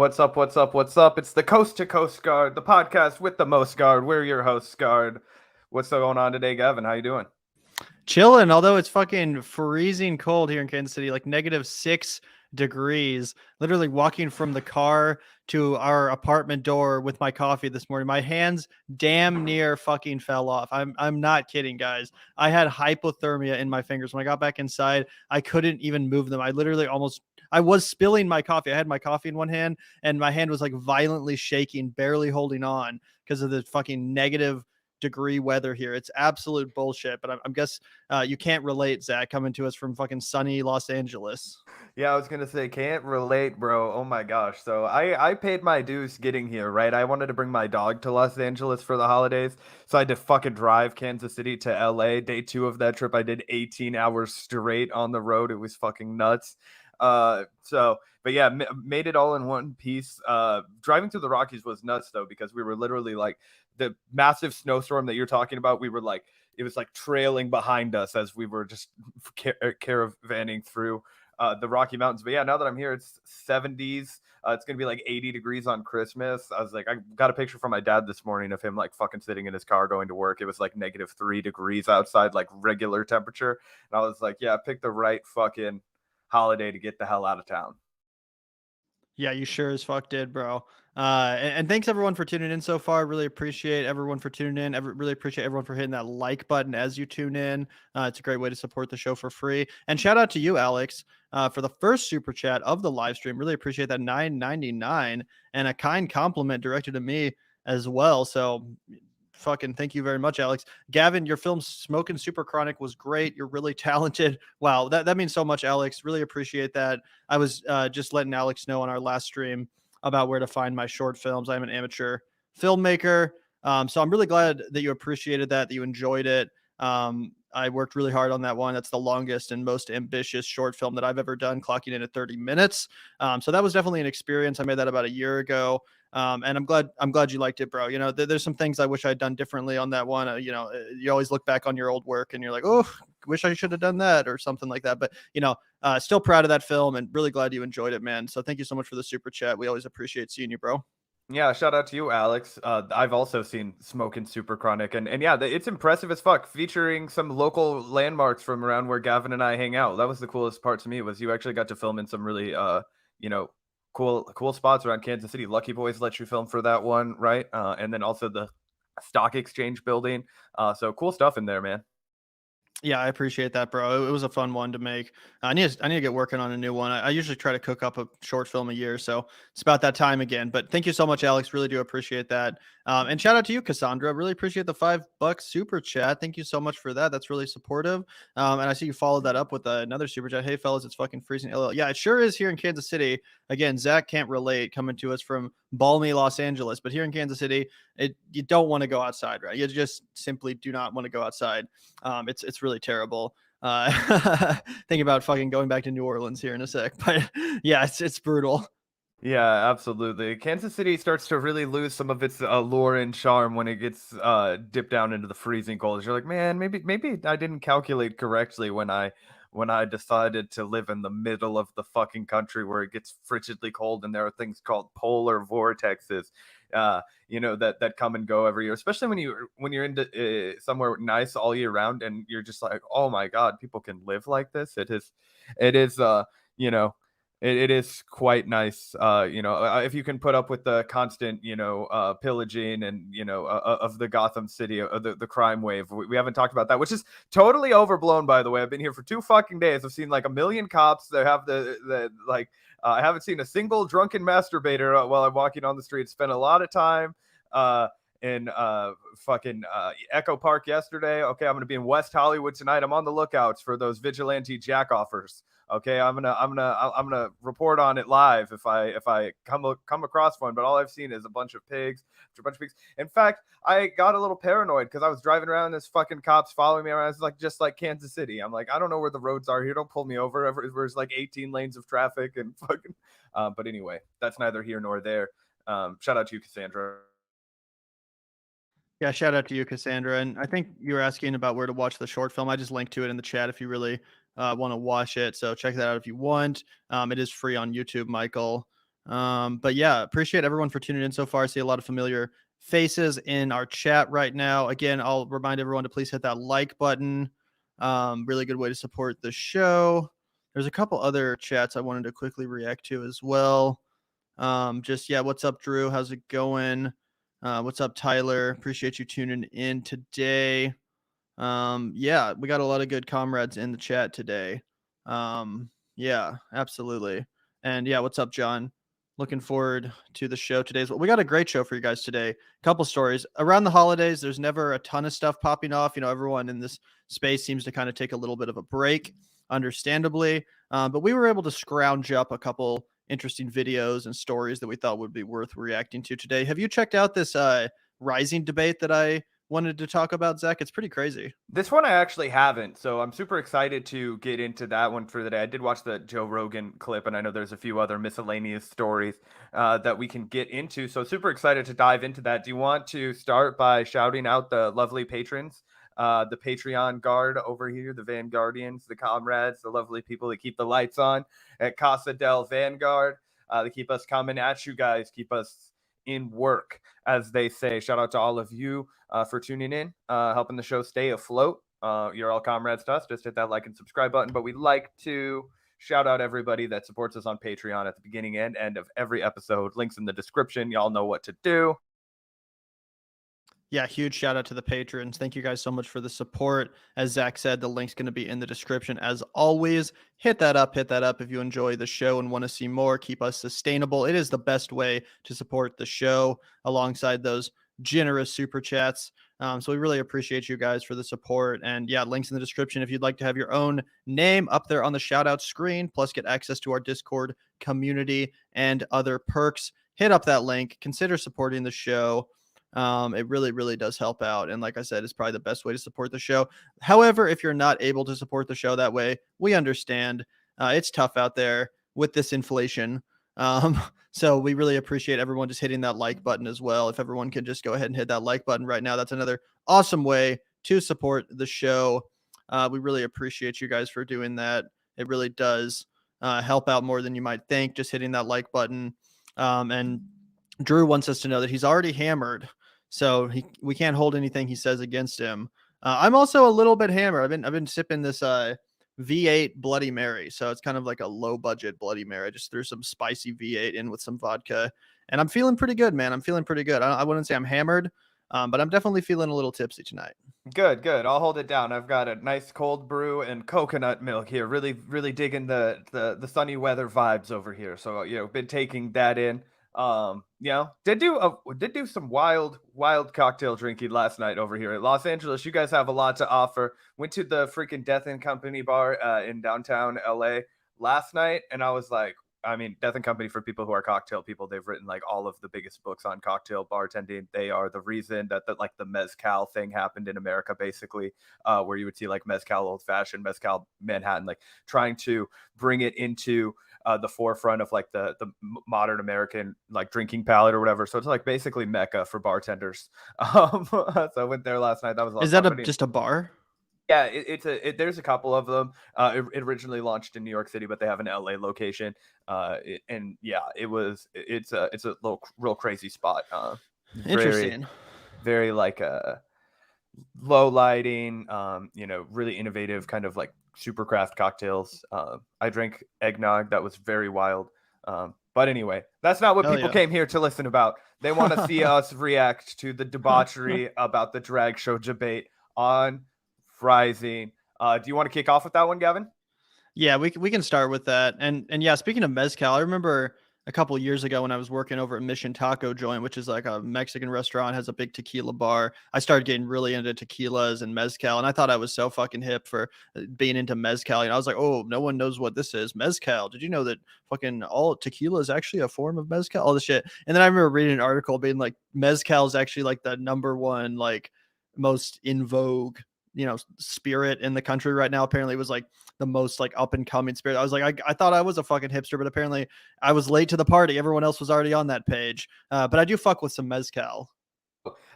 What's up? What's up? What's up? It's the Coast to Coast Guard, the podcast with the most guard. We're your hosts, Guard. What's going on today, Gavin? How you doing? Chilling, although it's fucking freezing cold here in Kansas City, like -6 degrees. Literally walking from the car to our apartment door with my coffee this morning. My hands damn near fucking fell off. I'm not kidding, guys. I had hypothermia in my fingers. When I got back inside, I couldn't even move them. I was spilling my coffee. I had my coffee in one hand and my hand was like violently shaking, barely holding on because of the fucking -degree weather here. It's absolute bullshit, but I'm guess you can't relate, Zach, coming to us from fucking sunny Los Angeles. Yeah, I was gonna say, can't relate, bro. Oh my gosh. So I paid my dues getting here, right? I wanted to bring my dog to Los Angeles for the holidays, so I had to fucking drive Kansas City to LA. Day 2 of that trip, I did 18 hours straight on the road. It was fucking nuts. But yeah, made it all in one piece. Driving through the Rockies was nuts though, because we were literally like the massive snowstorm that you're talking about. We were like, it was like trailing behind us as we were just caravanning through the Rocky Mountains. But yeah, now that I'm here, it's 70s. It's gonna be like 80 degrees on Christmas. I was like, I got a picture from my dad this morning of him like fucking sitting in his car going to work. It was like -3 degrees outside, like regular temperature. And I was like, yeah, pick the right fucking holiday to get the hell out of town. Yeah, you sure as fuck did, bro. And thanks everyone for tuning in so far. Really appreciate everyone for tuning in. Really appreciate everyone for hitting that like button as you tune in. It's a great way to support the show for free. And shout out to you, Alex, for the first super chat of the live stream. Really appreciate that $9.99 and a kind compliment directed to me as well. So fucking thank you very much, Alex. Gavin, your film Smoking Super Chronic was great. You're really talented. Wow, that means so much, Alex. Really appreciate that. I was just letting Alex know on our last stream about where to find my short films. I'm an amateur filmmaker. So I'm really glad that you appreciated that you enjoyed it. I worked really hard on that one. That's the longest and most ambitious short film that I've ever done, clocking in at 30 minutes. So that was definitely an experience. I made that about a year ago. And I'm glad you liked it, bro. You know, there's some things I wish I'd done differently on that one. You always look back on your old work and you're like, oh, wish I should have done that or something like that. But still proud of that film and really glad you enjoyed it, man. So thank you so much for the super chat. We always appreciate seeing you, bro. Yeah, shout out to you, Alex. I've also seen Smoking Super Chronic, and yeah, it's impressive as fuck, featuring some local landmarks from around where Gavin and I hang out. That was the coolest part to me, was you actually got to film in some really cool spots around Kansas City. Lucky Boys let you film for that one, right? And then also the stock exchange building. So cool stuff in there, man. Yeah, I appreciate that, bro. It was a fun one to make. I need to get working on a new one. I usually try to cook up a short film a year, so it's about that time again. But thank you so much, Alex. Really do appreciate that. And shout out to you, Cassandra. Really appreciate the $5 super chat. Thank you so much for that. That's really supportive. And I see you followed that up with another super chat. Hey, fellas, it's fucking freezing. Yeah, it sure is here in Kansas City. Again, Zach can't relate coming to us from balmy Los Angeles, but here in Kansas City, you don't want to go outside, right? You just simply do not want to go outside. It's really terrible. Thinking about fucking going back to New Orleans here in a sec, but yeah, it's brutal. Yeah, absolutely. Kansas City starts to really lose some of its allure and charm when it gets dipped down into the freezing cold. You're like, man, maybe I didn't calculate correctly when I decided to live in the middle of the fucking country where it gets frigidly cold and there are things called polar vortexes, that come and go every year. Especially when you're into somewhere nice all year round and you're just like, oh my god, people can live like this. It is you know it is quite nice, if you can put up with the constant, pillaging and, of the Gotham City, the crime wave. We haven't talked about that, which is totally overblown, by the way. I've been here for 2 fucking days. I've seen like a million cops. They have I haven't seen a single drunken masturbator while I'm walking on the street. Spent a lot of time in fucking Echo Park yesterday. Okay, I'm gonna be in West Hollywood tonight. I'm on the lookouts for those vigilante jack offers. Okay, I'm gonna report on it live if I come across one. But all I've seen is a bunch of pigs. In fact, I got a little paranoid because I was driving around and this fucking cops following me around. It's like just like Kansas City. I'm like, I don't know where the roads are here. Don't pull me over. There's like 18 lanes of traffic and fucking. But anyway, that's neither here nor there. Shout out to you, Cassandra. Yeah, shout out to you, Cassandra. And I think you were asking about where to watch the short film. I just linked to it in the chat if you really want to watch it. So check that out if you want. It is free on YouTube, Michael. But yeah, appreciate everyone for tuning in so far. I see a lot of familiar faces in our chat right now. Again, I'll remind everyone to please hit that like button. Really good way to support the show. There's a couple other chats I wanted to quickly react to as well. Just yeah, what's up, Drew? How's it going? What's up, Tyler? Appreciate you tuning in today. Yeah, we got a lot of good comrades in the chat today. Yeah, absolutely. And yeah, what's up, John? Looking forward to the show today. We got a great show for you guys today. Couple stories around the holidays. There's never a ton of stuff popping off. You know, everyone in this space seems to kind of take a little bit of a break, understandably. But we were able to scrounge up a couple interesting videos and stories that we thought would be worth reacting to today. Have you checked out this rising debate that I wanted to talk about, Zach? It's pretty crazy. This one I actually haven't, so I'm super excited to get into that one for the day. I did watch the Joe Rogan clip, and I know there's a few other miscellaneous stories that we can get into. So super excited to dive into that. Do you want to start by shouting out the lovely patrons, the Patreon guard over here, the Vanguardians, the comrades, the lovely people that keep the lights on at Casa del Vanguard? They keep us coming at you guys, keep us in work, as they say. Shout out to all of you for tuning in, helping the show stay afloat. You're all comrades to us. Just hit that like and subscribe button. But we'd like to shout out everybody that supports us on Patreon at the beginning and end of every episode. Links in the description. Y'all know what to do. Yeah, huge shout out to the patrons. Thank you guys so much for the support. As Zach said, the link's going to be in the description as always. Hit that up if you enjoy the show and want to see more. Keep us sustainable. It is the best way to support the show alongside those generous super chats. So we really appreciate you guys for the support. And yeah, links in the description if you'd like to have your own name up there on the shout out screen, plus get access to our Discord community and other perks. Hit up that link. Consider supporting the show. It really, really does help out. And like I said, it's probably the best way to support the show. However, if you're not able to support the show that way, we understand. It's tough out there with this inflation. So we really appreciate everyone just hitting that like button as well. If everyone could just go ahead and hit that like button right now, that's another awesome way to support the show. We really appreciate you guys for doing that. It really does help out more than you might think, just hitting that like button. And Drew wants us to know that he's already hammered, so we can't hold anything he says against him. I'm also a little bit hammered. I've been sipping this V8 Bloody Mary, so it's kind of like a low budget Bloody Mary. I just threw some spicy V8 in with some vodka, and I'm feeling pretty good, man. I'm feeling pretty good. I wouldn't say I'm hammered, but I'm definitely feeling a little tipsy tonight. Good, good. I'll hold it down. I've got a nice cold brew and coconut milk here. Really, really digging the sunny weather vibes over here. So been taking that in. Did do some wild cocktail drinking last night over here at Los Angeles. You guys have a lot to offer. Went to the freaking Death and Company bar in downtown LA last night, and I was like, I mean, Death and Company, for people who are cocktail people, they've written like all of the biggest books on cocktail bartending. They are the reason that the mezcal thing happened in America, basically, where you would see like mezcal old fashioned, mezcal Manhattan, like trying to bring it into the forefront of like the modern American like drinking palate or whatever. So it's like basically Mecca for bartenders. So I went there last night. That was a lot Is of that fun. just a bar? Yeah, there's a couple of them. It originally launched in New York City, but they have an LA location. And yeah, it's a real crazy spot. Interesting. Very like low lighting, really innovative kind of like super craft cocktails. I drank eggnog that was very wild. But anyway, that's not what people came here to listen about. They want to see us react to the debauchery about the drag show debate on Rising. Do you want to kick off with that one, Gavin? Yeah, we can start with that. And yeah, speaking of mezcal, I remember a couple of years ago when I was working over at Mission Taco Joint, which is like a Mexican restaurant, has a big tequila bar. I started getting really into tequilas and mezcal, and I thought I was so fucking hip for being into mezcal. I was like, oh, no one knows what this is. Mezcal. Did you know that fucking all tequila is actually a form of mezcal? All this shit. And then I remember reading an article being like, mezcal is actually like the number one, like most in vogue spirit in the country right now. Apparently it was like the most like up and coming spirit. I was like, I thought I was a fucking hipster, but apparently I was late to the party. Everyone else was already on that page. But I do fuck with some mezcal.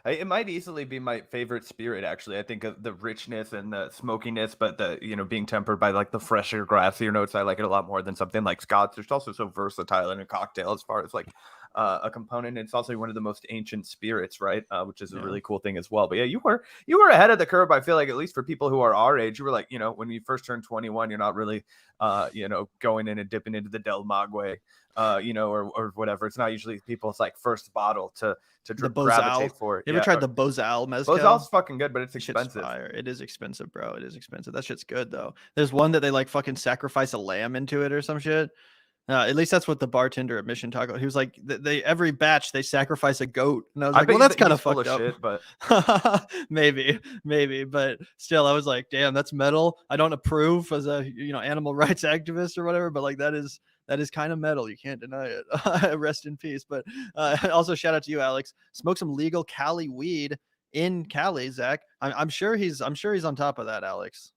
It might easily be my favorite spirit, actually. I think of the richness and the smokiness, but the being tempered by like the fresher, grassier notes. I like it a lot more than something like Scott's. It's also so versatile in a cocktail as far as like a component. It's also one of the most ancient spirits, right? Which is a Yeah. really cool thing as well. But yeah, you were ahead of the curve. I feel like at least for people who are our age, you were like, when you first turn 21, you're not really, going in and dipping into the Del Maguey, or whatever. It's not usually people's like first bottle to The gravitate Bozal. for it. You ever Yeah, tried the Bozal mezcal? Bozal's fucking good, but it's That shit's expensive. fire. It is expensive, bro. It is expensive. That shit's good though. There's one that they like fucking sacrifice a lamb into it or some shit. At least that's what the bartender at Mission Taco. He was like, they every batch they sacrifice a goat, and I was I like, bet well, that's kind he's of full fucked of up. shit, but Maybe, but still, I was like, damn, that's metal. I don't approve as a animal rights activist or whatever, but like that is kind of metal. You can't deny it. Rest in peace. But also shout out to you, Alex. Smoke some legal Cali weed in Cali, Zach. I'm sure he's on top of that, Alex.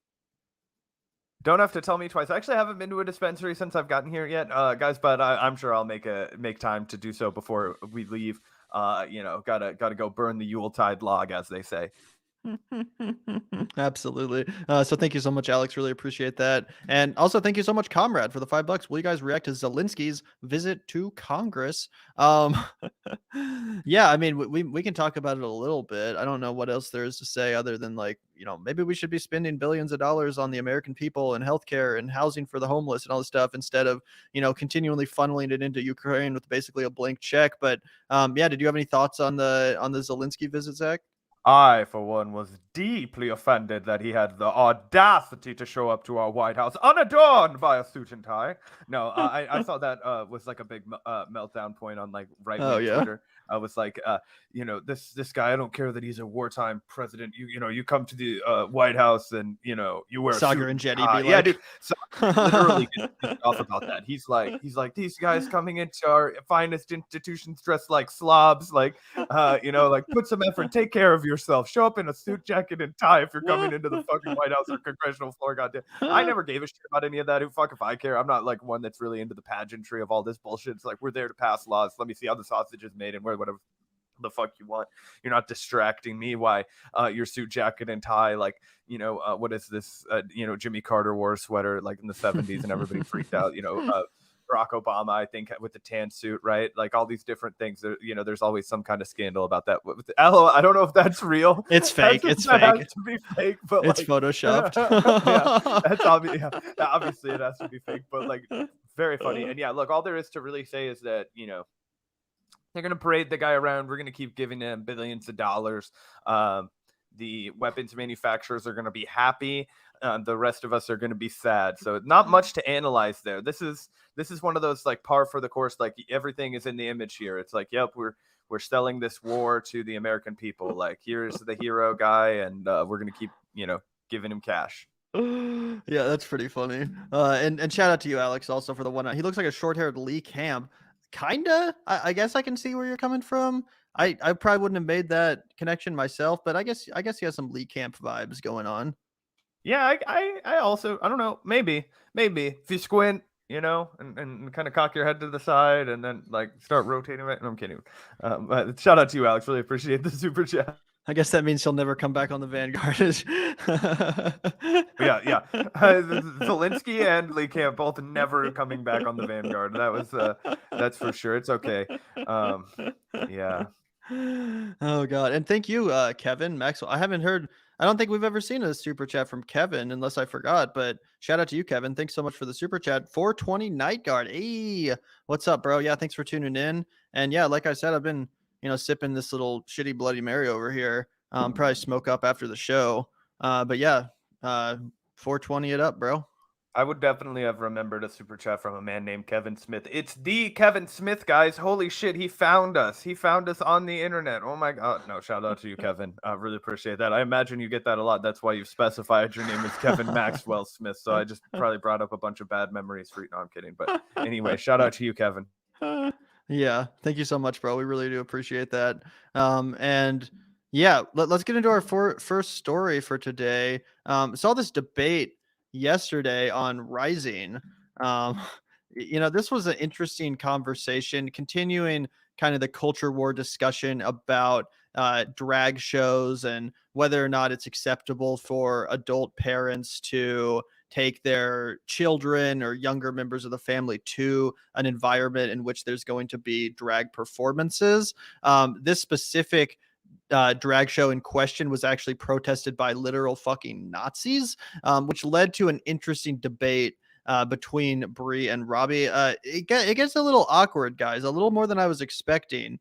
don't have to tell me twice. I actually haven't been to a dispensary since I've gotten here yet, guys. But I'm sure I'll make time to do so before we leave. Gotta go burn the Yuletide log, as they say. Absolutely. So thank you so much, Alex. Really appreciate that. And also thank you so much, Comrade, for the $5. Will you guys react to Zelensky's visit to Congress? Um, yeah, I mean, we can talk about it a little bit. I don't know what else there is to say other than like, maybe we should be spending billions of dollars on the American people and healthcare and housing for the homeless and all this stuff instead of, continually funneling it into Ukraine with basically a blank check. But yeah, did you have any thoughts on the Zelensky visit, Zach? I, for one, was deeply offended that he had the audacity to show up to our White House unadorned by a suit and tie. No, I thought that was like a big meltdown point on like right Oh wing yeah. Twitter. I was like, this guy. I don't care that he's a wartime president. You come to the White House and you wear a Saga suit and and Jetty tie. be Yeah, like, dude. So literally gets pissed off about that. He's like these guys coming into our finest institutions dressed like slobs, like like put some effort, take care of yourself, show up in a suit jacket and tie if you're coming into the fucking White House or congressional floor. Goddamn, I never gave a shit about any of that. Who fuck if I care? I'm not like one that's really into the pageantry of all this bullshit. It's like we're there to pass laws. Let me see how the sausage is made and wear whatever the fuck you want. You're not distracting me. Why your suit jacket and tie, like what is this? Jimmy Carter wore a sweater like in the 70s and everybody freaked out. Barack Obama, I think, with the tan suit, right? Like all these different things. There's always some kind of scandal about that. I don't know if that's real. it's fake. It's That fake. has to be fake, but It's like, photoshopped. yeah, that's obvious. Yeah, obviously, it has to be fake, but like, very funny. And yeah, look, all there is to really say is that they're gonna parade the guy around. We're gonna keep giving him billions of dollars. The weapons manufacturers are gonna be happy. The rest of us are going to be sad. So not much to analyze there. This is one of those like par for the course. Like everything is in the image here. It's like, yep, we're selling this war to the American people. Like here's the hero guy, and we're going to keep giving him cash. Yeah, that's pretty funny. And shout out to you, Alex, also for the one. He looks like a short-haired Lee Camp. Kinda. I guess I can see where you're coming from. I probably wouldn't have made that connection myself, but I guess he has some Lee Camp vibes going on. Yeah, I also I don't know, maybe if you squint, and kind of cock your head to the side and then like start rotating it. No, I'm kidding. But shout out to you, Alex. Really appreciate the super chat. I guess that means he'll never come back on the Vanguard. Yeah. Zelensky and Lee Camp both never coming back on the Vanguard. That was that's for sure. It's okay. Yeah. Oh god. And thank you, Kevin Maxwell. I don't think we've ever seen a super chat from Kevin unless I forgot, but shout out to you, Kevin. Thanks so much for the super chat. 420 Night Guard. Hey, what's up, bro? Yeah, thanks for tuning in. And yeah, like I said, I've been, sipping this little shitty Bloody Mary over here. Probably smoke up after the show. But yeah, 420 it up, bro. I would definitely have remembered a super chat from a man named Kevin Smith. It's the Kevin Smith, guys. Holy shit, he found us. He found us on the internet. Oh my god. No, shout out to you, Kevin. I really appreciate that. I imagine you get that a lot. That's why you've specified your name as Kevin Maxwell Smith. So I just probably brought up a bunch of bad memories for you. No, I'm kidding. But anyway, shout out to you, Kevin. Yeah, thank you so much, bro. We really do appreciate that. And yeah, let's get into our first story for today. Saw this debate yesterday on Rising. Um, this was an interesting conversation, continuing kind of the culture war discussion about drag shows and whether or not it's acceptable for adult parents to take their children or younger members of the family to an environment in which there's going to be drag performances. This specific drag show in question was actually protested by literal fucking Nazis, which led to an interesting debate between Bree and Robby. It gets a little awkward, guys, a little more than I was expecting.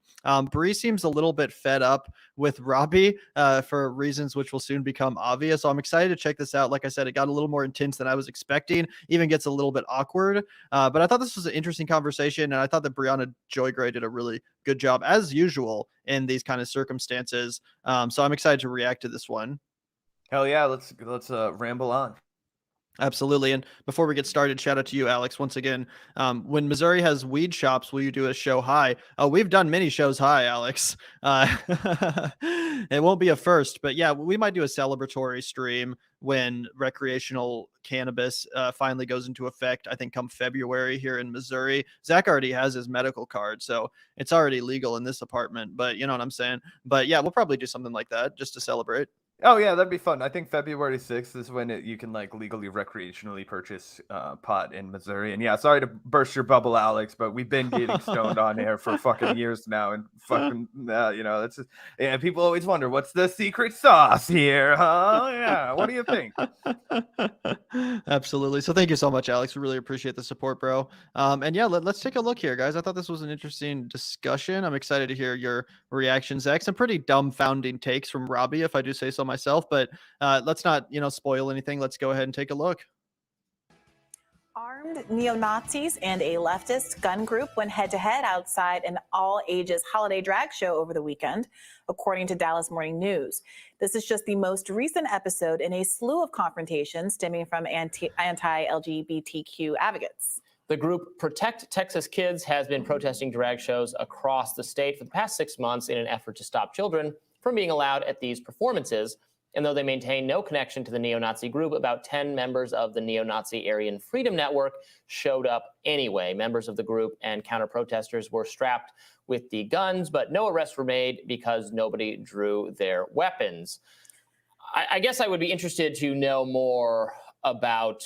Bree seems a little bit fed up with Robby for reasons which will soon become obvious. So I'm excited to check this out. Like I said, it got a little more intense than I was expecting, even gets a little bit awkward. But I thought this was an interesting conversation, and I thought that Brianna Joy Gray did a really good job, as usual, in these kind of circumstances. So I'm excited to react to this one. Hell yeah, let's ramble on. Absolutely. And before we get started, shout out to you, Alex, once again. When Missouri has weed shops, will you do a show high? We've done many shows high, Alex. It won't be a first, but yeah, we might do a celebratory stream when recreational cannabis finally goes into effect. I think come February here in Missouri. Zach already has his medical card, so it's already legal in this apartment. But you know what I'm saying? But yeah, we'll probably do something like that just to celebrate. Oh yeah, that'd be fun. I think February 6th is when you can like legally recreationally purchase pot in Missouri. And yeah, sorry to burst your bubble, Alex, but we've been getting stoned on air for fucking years now, and fucking you know, that's just, yeah. People always wonder what's the secret sauce here, huh? Yeah, what do you think? Absolutely. So thank you so much, Alex. We really appreciate the support, bro. And yeah, let's take a look here, guys. I thought this was an interesting discussion. I'm excited to hear your reactions, Zach. Some pretty dumbfounding takes from Robby, if I do say so myself. But let's not, spoil anything. Let's go ahead and take a look. Armed neo-Nazis and a leftist gun group went head-to-head outside an all-ages holiday drag show over the weekend, according to Dallas Morning News. This is just the most recent episode in a slew of confrontations stemming from anti-LGBTQ advocates. The group Protect Texas Kids has been protesting drag shows across the state for the past 6 months in an effort to stop children from being allowed at these performances. And though they maintain no connection to the neo-Nazi group, about 10 members of the neo-Nazi Aryan Freedom Network showed up anyway. Members of the group and counter-protesters were strapped with the guns, but no arrests were made because nobody drew their weapons. I guess I would be interested to know more about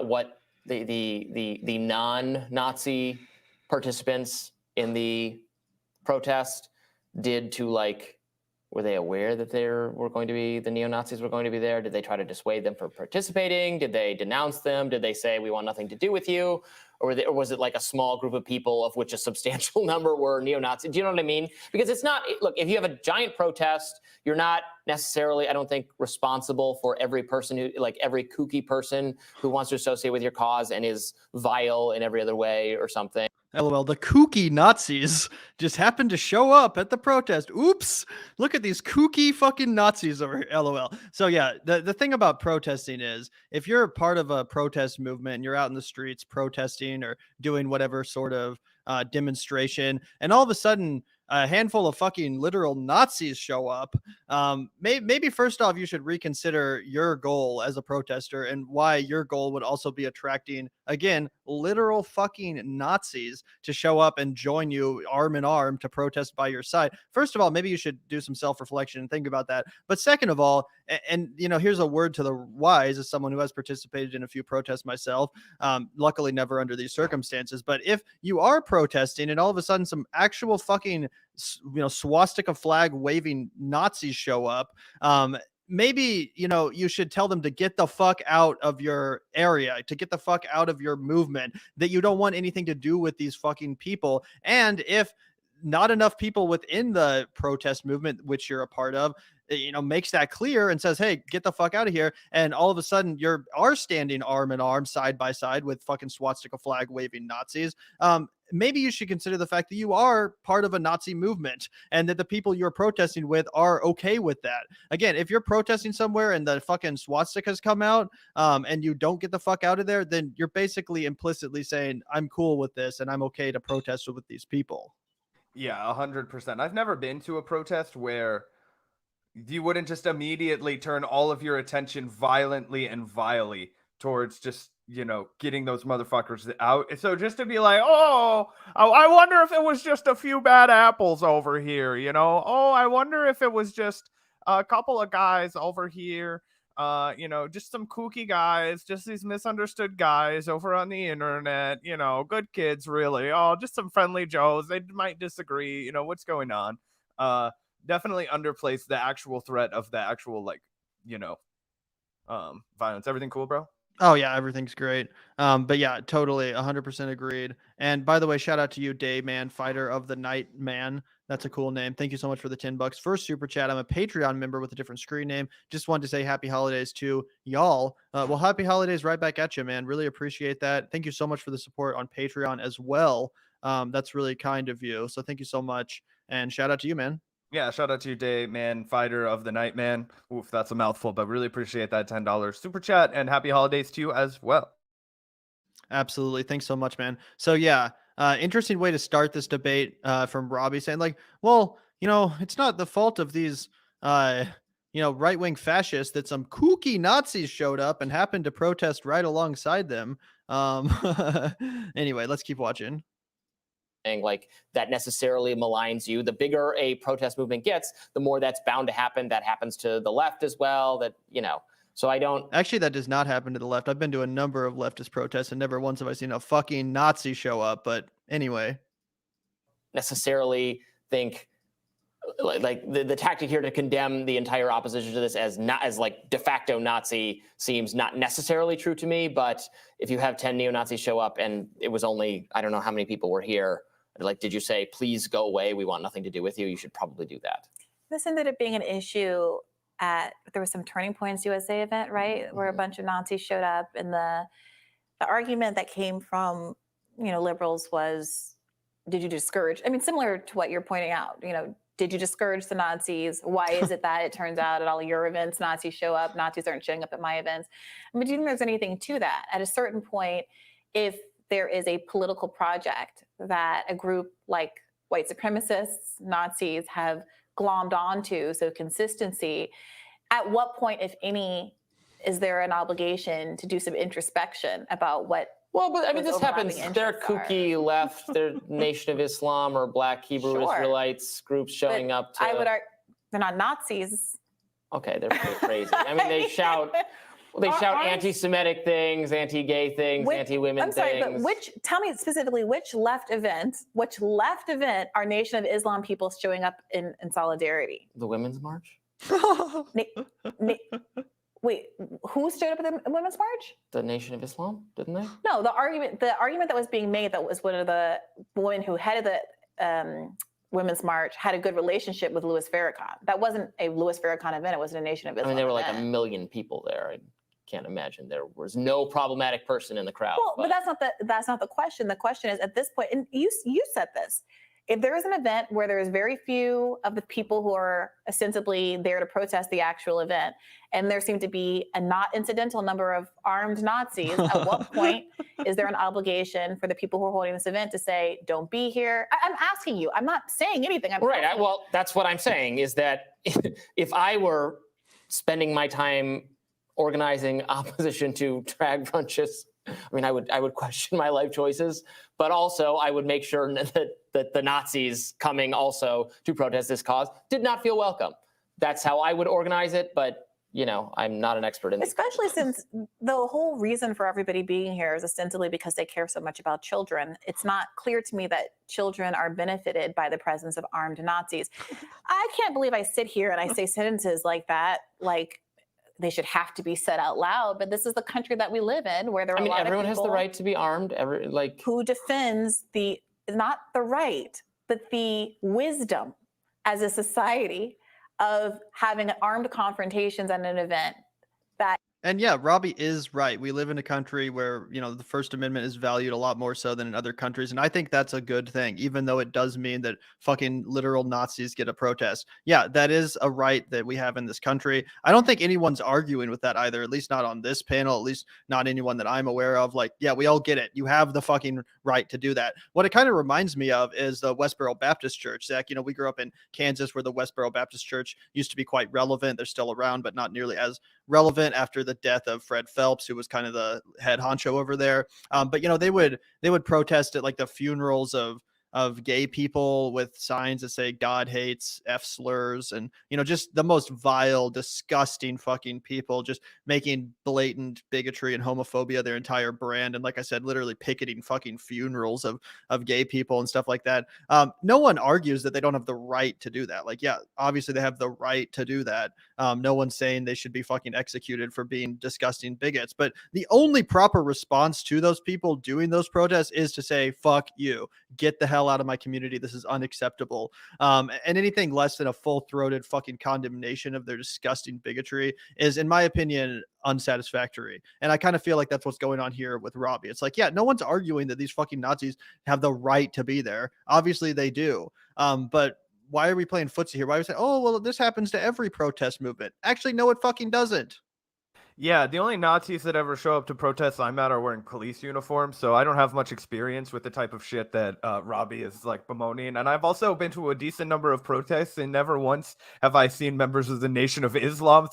what the non-Nazi participants in the protest did to, were they aware that the neo-Nazis were going to be there? Did they try to dissuade them from participating? Did they denounce them? Did they say, we want nothing to do with you? Or was it like a small group of people of which a substantial number were neo-Nazis? Do you know what I mean? Because it's not, look, if you have a giant protest, you're not necessarily, I don't think, responsible for every person every kooky person who wants to associate with your cause and is vile in every other way or something. LOL, the kooky Nazis just happened to show up at the protest. Oops, look at these kooky fucking Nazis over here. LOL. So yeah, the thing about protesting is if you're part of a protest movement and you're out in the streets protesting or doing whatever sort of demonstration, and all of a sudden a handful of fucking literal Nazis show up, maybe first off, you should reconsider your goal as a protester and why your goal would also be attracting, again, literal fucking Nazis to show up and join you arm in arm to protest by your side. First of all, maybe you should do some self-reflection and think about that. But second of all, and here's a word to the wise as someone who has participated in a few protests myself, luckily never under these circumstances. But if you are protesting and all of a sudden some actual fucking swastika flag waving Nazis show up, maybe you should tell them to get the fuck out of your area, to get the fuck out of your movement, that you don't want anything to do with these fucking people. And if not enough people within the protest movement, which you're a part of, makes that clear and says, hey, get the fuck out of here, and all of a sudden you are standing arm in arm, side by side with fucking swastika flag waving Nazis, maybe you should consider the fact that you are part of a Nazi movement and that the people you're protesting with are okay with that. Again, if you're protesting somewhere and the fucking swastikas come out, and you don't get the fuck out of there, then you're basically implicitly saying, I'm cool with this and I'm okay to protest with these people. Yeah, 100%. I've never been to a protest where you wouldn't just immediately turn all of your attention violently and vilely towards just getting those motherfuckers out. So just to be like, oh, I wonder if it was just a few bad apples over here, Oh, I wonder if it was just a couple of guys over here, just some kooky guys, just these misunderstood guys over on the internet, good kids, really. Oh, just some friendly Joes. They might disagree, what's going on. Definitely underplays the actual threat of the actual, violence. Everything cool, bro? Oh yeah, everything's great. But yeah, totally 100% agreed. And by the way, shout out to you, Day Man, Fighter of the Night Man. That's a cool name. Thank you so much for the $10. First super chat. I'm a Patreon member with a different screen name. Just wanted to say happy holidays to y'all. Well, happy holidays right back at you, man. Really appreciate that. Thank you so much for the support on Patreon as well. That's really kind of you. So thank you so much. And shout out to you, man. Yeah, shout out to you, Day Man, Fighter of the Night Man. Oof, that's a mouthful, but really appreciate that $10 super chat, and happy holidays to you as well. Absolutely. Thanks so much, man. So yeah, interesting way to start this debate from Robby saying like, well, it's not the fault of these, right-wing fascists that some kooky Nazis showed up and happened to protest right alongside them. Anyway, let's keep watching. Like that necessarily maligns you. The bigger a protest movement gets, the more that's bound to happen. That happens to the left as well. So I don't actually, that does not happen to the left. I've been to a number of leftist protests and never once have I seen a fucking Nazi show up. But anyway, necessarily think like the tactic here to condemn the entire opposition to this as not as like de facto Nazi seems not necessarily true to me. But if you have 10 neo-Nazis show up and it was only, I don't know how many people were here, like, did you say, please go away, we want nothing to do with you? You should probably do that. This ended up being an issue there was some Turning Points USA event, right? Where a bunch of Nazis showed up, and the argument that came from, liberals was, did you discourage? I mean, similar to what you're pointing out, did you discourage the Nazis? Why is it that it turns out at all your events, Nazis show up, Nazis aren't showing up at my events? I mean, do you think there's anything to that? At a certain point, if there is a political project that a group like white supremacists, Nazis have glommed onto, so consistency, at what point, if any, is there an obligation to do some introspection about what? Well, but I mean, this happens. They're kooky left, they're Nation of Islam or Black Hebrew Israelites groups showing up to. I would argue they're not Nazis. Okay, they're pretty crazy. I mean, they shout anti-Semitic things, anti-gay things, anti-women things. I'm sorry, but tell me specifically which left event are Nation of Islam people showing up in solidarity? The Women's March? Wait, who stood up at the Women's March? The Nation of Islam, didn't they? No, the argument that was being made, that was one of the women who headed the Women's March had a good relationship with Louis Farrakhan. That wasn't a Louis Farrakhan event. It was a Nation of Islam. I mean, there were like 1 million people there. I can't imagine there was no problematic person in the crowd. Well, but that's not the question. The question is, at this point, and you said this, if there is an event where there is very few of the people who are ostensibly there to protest the actual event, and there seem to be a not incidental number of armed Nazis, at what point is there an obligation for the people who are holding this event to say, don't be here? I'm asking you. I'm not saying anything. Well, that's what I'm saying, is that if I were spending my time organizing opposition to drag brunches, I mean, I would question my life choices, but also I would make sure that the Nazis coming also to protest this cause did not feel welcome. That's how I would organize it, but I'm not an expert in this. Especially since the whole reason for everybody being here is ostensibly because they care so much about children. It's not clear to me that children are benefited by the presence of armed Nazis. I can't believe I sit here and I say sentences like that, like they should have to be said out loud, but this is the country that we live in, where there are a lot of people. Everyone has the right to be armed. Who defends not the right, but the wisdom as a society of having armed confrontations at an event. And yeah, Robby is right. We live in a country where, the First Amendment is valued a lot more so than in other countries. And I think that's a good thing, even though it does mean that fucking literal Nazis get a protest. Yeah, that is a right that we have in this country. I don't think anyone's arguing with that either, at least not on this panel, at least not anyone that I'm aware of. Like, yeah, we all get it. You have the fucking right to do that. What it kind of reminds me of is the Westboro Baptist Church. Zach, we grew up in Kansas, where the Westboro Baptist Church used to be quite relevant. They're still around, but not nearly as relevant after the the death of Fred Phelps, who was kind of the head honcho over there. But they would protest at like the funerals of gay people with signs that say God hates, F slurs, and just the most vile, disgusting fucking people, just making blatant bigotry and homophobia their entire brand. And like I said, literally picketing fucking funerals of gay people and stuff like that. No one argues that they don't have the right to do that. Like, yeah, obviously they have the right to do that. No one's saying they should be fucking executed for being disgusting bigots. But the only proper response to those people doing those protests is to say, fuck you, get the hell out of my community. This is unacceptable. And anything less than a full-throated fucking condemnation of their disgusting bigotry is, in my opinion, unsatisfactory. And I kind of feel like that's what's going on here with Robby. It's like, yeah, no one's arguing that these fucking Nazis have the right to be there. Obviously they do. But why are we playing footsie here? Why are we saying, oh, well, this happens to every protest movement? Actually, no, it fucking doesn't. Yeah, the only Nazis that ever show up to protests I'm at are wearing police uniforms, so I don't have much experience with the type of shit that Robby is like bemoaning. And I've also been to a decent number of protests, and never once have I seen members of the Nation of Islam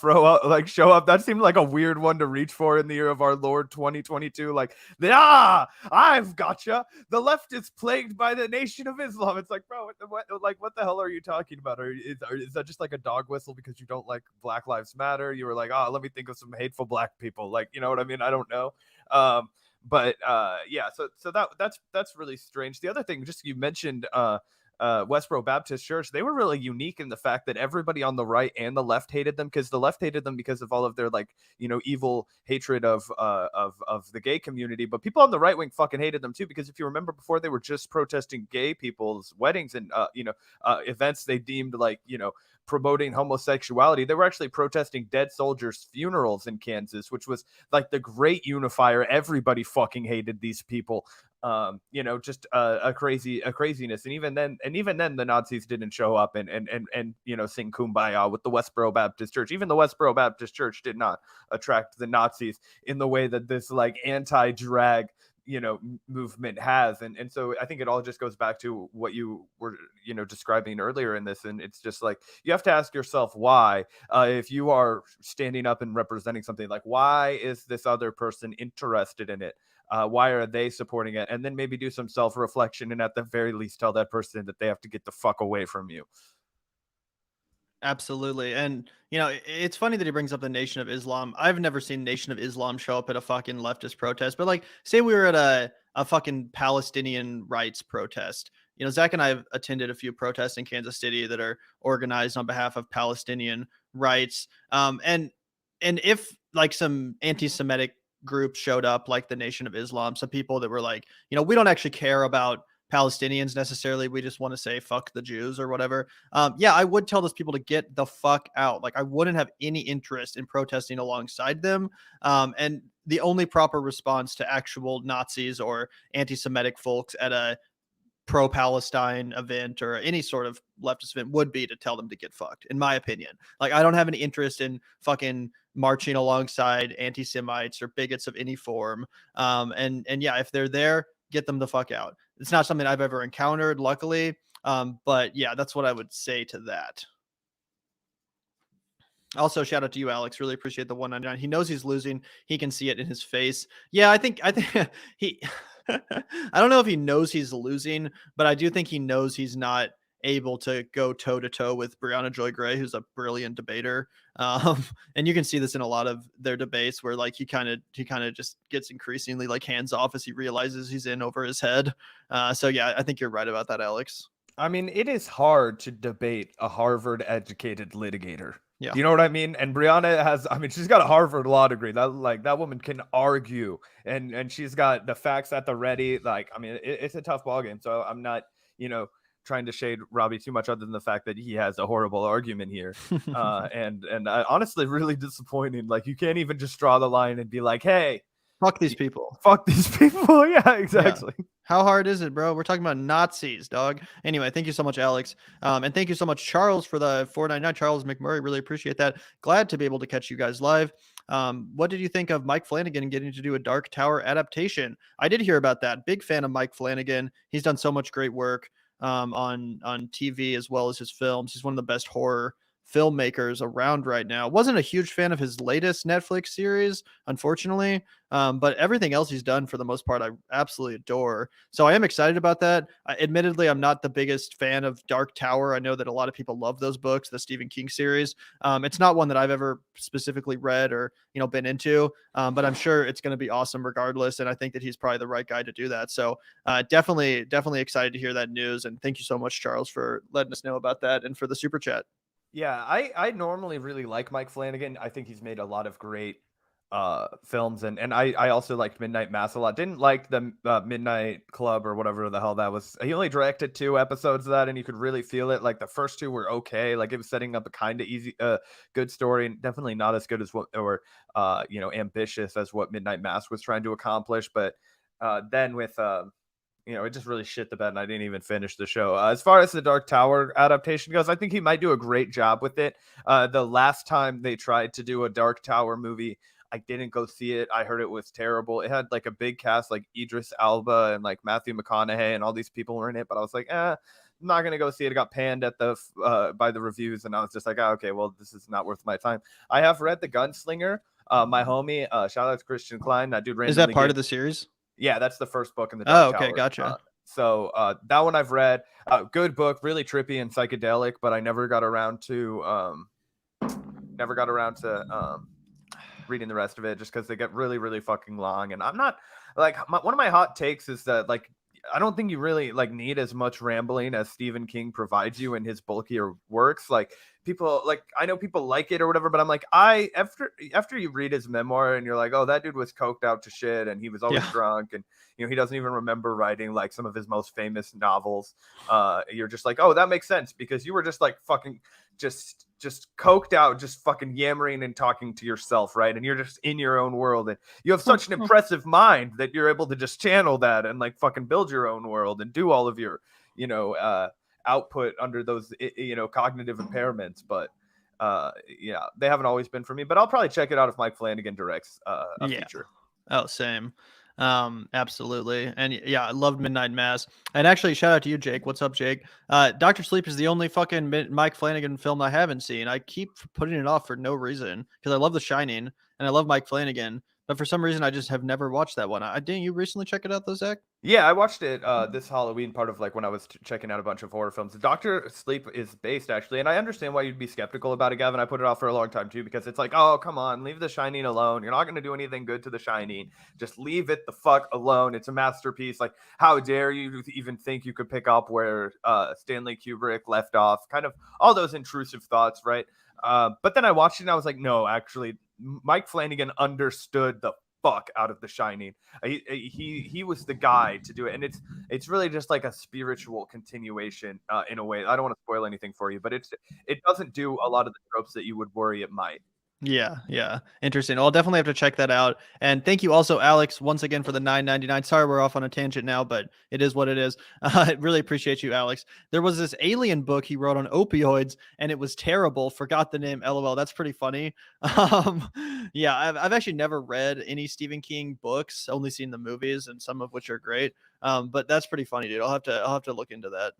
show up. That seemed like a weird one to reach for in the year of our Lord 2022. Like, I've gotcha. The left is plagued by the Nation of Islam. It's like, bro, what the hell are you talking about? Is that just like a dog whistle because you don't like Black Lives Matter? You were like, let me think of some hateful black people, like, you know what I mean? I don't know. Yeah, so that's really strange. The other thing, just you mentioned Westboro Baptist Church, they were really unique in the fact that everybody on the right and the left hated them, because the left hated them because of all of their evil hatred of the gay community, but people on the right wing fucking hated them too, because if you remember, before they were just protesting gay people's weddings and events they deemed promoting homosexuality, they were actually protesting dead soldiers' funerals in Kansas, which was like the great unifier. Everybody fucking hated these people. Just a craziness. And even then the Nazis didn't show up and sing Kumbaya with the Westboro Baptist Church. Even the Westboro Baptist Church did not attract the Nazis in the way that this anti-drag movement has. And so I think it all just goes back to what you were describing earlier in this. And it's just like, you have to ask yourself why, if you are standing up and representing something, like, why is this other person interested in it? Why are they supporting it? And then maybe do some self-reflection, and at the very least tell that person that they have to get the fuck away from you. Absolutely. And, it's funny that he brings up the Nation of Islam. I've never seen Nation of Islam show up at a fucking leftist protest, but like, say we were at a fucking Palestinian rights protest. Zach and I have attended a few protests in Kansas City that are organized on behalf of Palestinian rights. And if like some anti-Semitic group showed up, like the Nation of Islam, some people that were like, we don't actually care about Palestinians necessarily, we just want to say fuck the Jews or whatever. Yeah, I would tell those people to get the fuck out. Like, I wouldn't have any interest in protesting alongside them. And the only proper response to actual Nazis or anti-Semitic folks at a pro-Palestine event or any sort of leftist event would be to tell them to get fucked, in my opinion. Like, I don't have any interest in fucking marching alongside anti-Semites or bigots of any form. And yeah, if they're there, get them the fuck out. It's not something I've ever encountered, luckily. But yeah, that's what I would say to that. Also, shout out to you, Alex. Really appreciate the 199. He knows he's losing. He can see it in his face. Yeah, I think he I don't know if he knows he's losing, but I do think he knows he's not able to go toe to toe with Brianna Joy Gray, who's a brilliant debater. And you can see this in a lot of their debates where like he kind of just gets increasingly like hands off as he realizes he's in over his head. So yeah, I think you're right about that, Alex. I mean, it is hard to debate a Harvard educated litigator. Yeah. You know what I mean? And Brianna she's got a Harvard law degree. That woman can argue, and she's got the facts at the ready. Like, I mean, it's a tough ballgame. So I'm not, trying to shade Robby too much, other than the fact that he has a horrible argument here. And honestly, really disappointing. Like, you can't even just draw the line and be like, hey, fuck these people. Fuck these people. Yeah, exactly. Yeah. How hard is it, bro? We're talking about Nazis, dog. Anyway, thank you so much, Alex. And thank you so much, Charles, for the 499. Charles McMurray, really appreciate that. Glad to be able to catch you guys live. What did you think of Mike Flanagan getting to do a Dark Tower adaptation? I did hear about that. Big fan of Mike Flanagan. He's done so much great work on TV as well as his films. He's one of the best horror filmmakers around right now. Wasn't a huge fan of his latest Netflix series, unfortunately, but everything else he's done for the most part, I absolutely adore. So I am excited about that. Admittedly, I'm not the biggest fan of Dark Tower. I know that a lot of people love those books, the Stephen King series. It's not one that I've ever specifically read or been into, but I'm sure it's going to be awesome regardless. And I think that he's probably the right guy to do that. So definitely excited to hear that news. And thank you so much, Charles, for letting us know about that and for the super chat. Yeah, I normally really like Mike Flanagan. I think he's made a lot of great films, and I also liked Midnight Mass a lot. Didn't like the Midnight Club or whatever the hell that was. He only directed 2 episodes of that, and you could really feel it. Like the first 2 were okay. Like it was setting up a kind of easy good story, and definitely not as good as what, or ambitious as what Midnight Mass was trying to accomplish. But then with it just really shit the bed, and I didn't even finish the show. As far as the Dark Tower adaptation goes, I think he might do a great job with it. The last time they tried to do a Dark Tower movie, I didn't go see it. I heard it was terrible. It had like a big cast, like Idris Elba and like Matthew McConaughey, and all these people were in it. But I was like, I'm not gonna go see it. It got panned at the by the reviews, and I was just like, okay, well, this is not worth my time. I have read The Gunslinger. My homie, shout out to Christian Klein. That dude Is that part of the series? Yeah, that's the first book in the Dark Tower. Okay, gotcha. So that one I've read. Good book, really trippy and psychedelic, but I never got around to reading the rest of it just because they get really, really fucking long. And I'm not like one of my hot takes is that like I don't think you really like need as much rambling as Stephen King provides you in his bulkier works. Like people like I know people like it or whatever, but I'm like after you read his memoir and you're like, oh, that dude was coked out to shit and he was always drunk and he doesn't even remember writing like some of his most famous novels. You're just like, oh, that makes sense because you were just like fucking just coked out, just fucking yammering and talking to yourself, right? And you're just in your own world, and you have such an impressive mind that you're able to just channel that and like fucking build your own world and do all of your, output under those, cognitive impairments. But they haven't always been for me. But I'll probably check it out if Mike Flanagan directs a feature. Oh, same. Absolutely. And yeah, I loved Midnight Mass. And actually, shout out to you, Jake. What's up, Jake? Dr. Sleep is the only fucking Mike Flanagan film I haven't seen. I keep putting it off for no reason because I love The Shining and I love Mike Flanagan. But for some reason, I just have never watched that one. Didn't you recently check it out, though, Zach? Yeah, I watched it this Halloween, part of like when I was checking out a bunch of horror films. Dr. Sleep is based actually, and I understand why you'd be skeptical about it, Gavin. I put it off for a long time too because it's like, oh, come on, leave The Shining alone. You're not going to do anything good to The Shining. Just leave it the fuck alone. It's a masterpiece. Like, how dare you even think you could pick up where Stanley Kubrick left off? Kind of all those intrusive thoughts, right? But then I watched it and I was like, no, actually, Mike Flanagan understood the fuck out of The Shining. He was the guy to do it, and it's really just like a spiritual continuation in a way. I don't want to spoil anything for you, but it doesn't do a lot of the tropes that you would worry it might. Yeah. Interesting. I'll definitely have to check that out. And thank you also, Alex, once again for the $9.99. Sorry, we're off on a tangent now, but it is what it is. I really appreciate you, Alex. There was this alien book he wrote on opioids, and it was terrible. Forgot the name. LOL. That's pretty funny. Yeah, I've actually never read any Stephen King books, only seen the movies, and some of which are great. But that's pretty funny, dude. I'll have to look into that.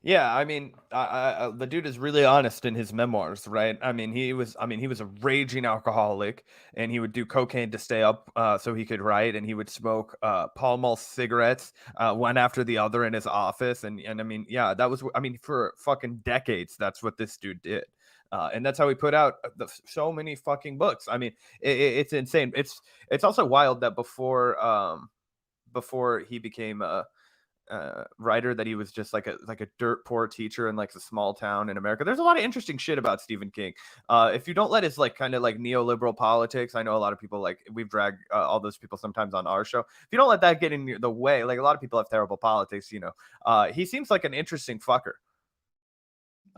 Yeah, I mean, the dude is really honest in his memoirs, right? He was a raging alcoholic, and he would do cocaine to stay up, so he could write, and he would smoke Pall Mall cigarettes, one after the other in his office, and that was, for fucking decades, that's what this dude did, and that's how he put out so many fucking books. It's insane. It's also wild that before he became a writer, that he was just like a dirt poor teacher in like a small town in America. There's a lot of interesting shit about Stephen King. If you don't let his like kind of like neoliberal politics, I know a lot of people, like we've dragged all those people sometimes on our show. If you don't let that get in the way, like a lot of people have terrible politics, he seems like an interesting fucker.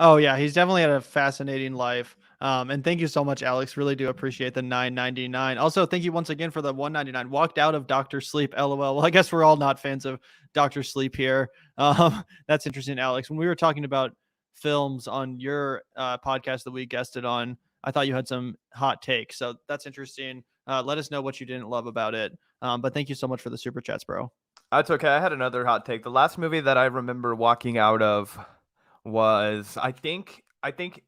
Oh yeah, he's definitely had a fascinating life. And thank you so much, Alex. Really do appreciate the $9.99. Also, thank you once again for the $1.99. Walked out of Dr. Sleep, LOL. Well, I guess we're all not fans of Dr. Sleep here. That's interesting, Alex. When we were talking about films on your podcast that we guested on, I thought you had some hot takes. So that's interesting. Let us know what you didn't love about it. But thank you so much for the super chats, bro. That's okay. I had another hot take. The last movie that I remember walking out of was, I think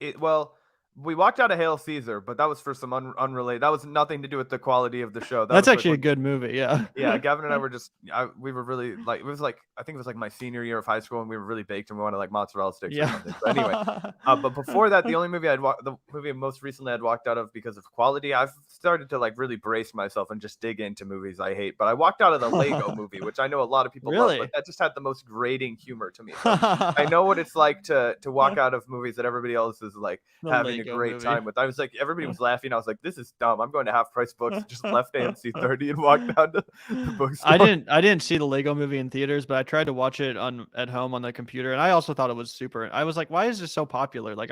it, well, We walked out of Hail Caesar, but that was for some unrelated. That was nothing to do with the quality of the show. That's was like actually a good movie. Yeah. Yeah, Gavin and I were just, we were really like, it was like, I think it was like my senior year of high school, and we were really baked and we wanted like mozzarella sticks or something. But anyway, but before that, the only movie the movie most recently I'd walked out of because of quality, I've started to like really brace myself and just dig into movies I hate. But I walked out of the Lego movie, which I know a lot of people love, but that just had the most grating humor to me. So I know what it's like to walk out of movies that everybody else is like having Lego a great movie. time with. I was like, everybody was laughing. I was like, this is dumb. I'm going to Half Price Books. Just left AMC 30 and walked down to the bookstore. I didn't see the Lego movie in theaters, but I tried to watch it at home on the computer, and I also thought it was super. I was like, why is this so popular? Like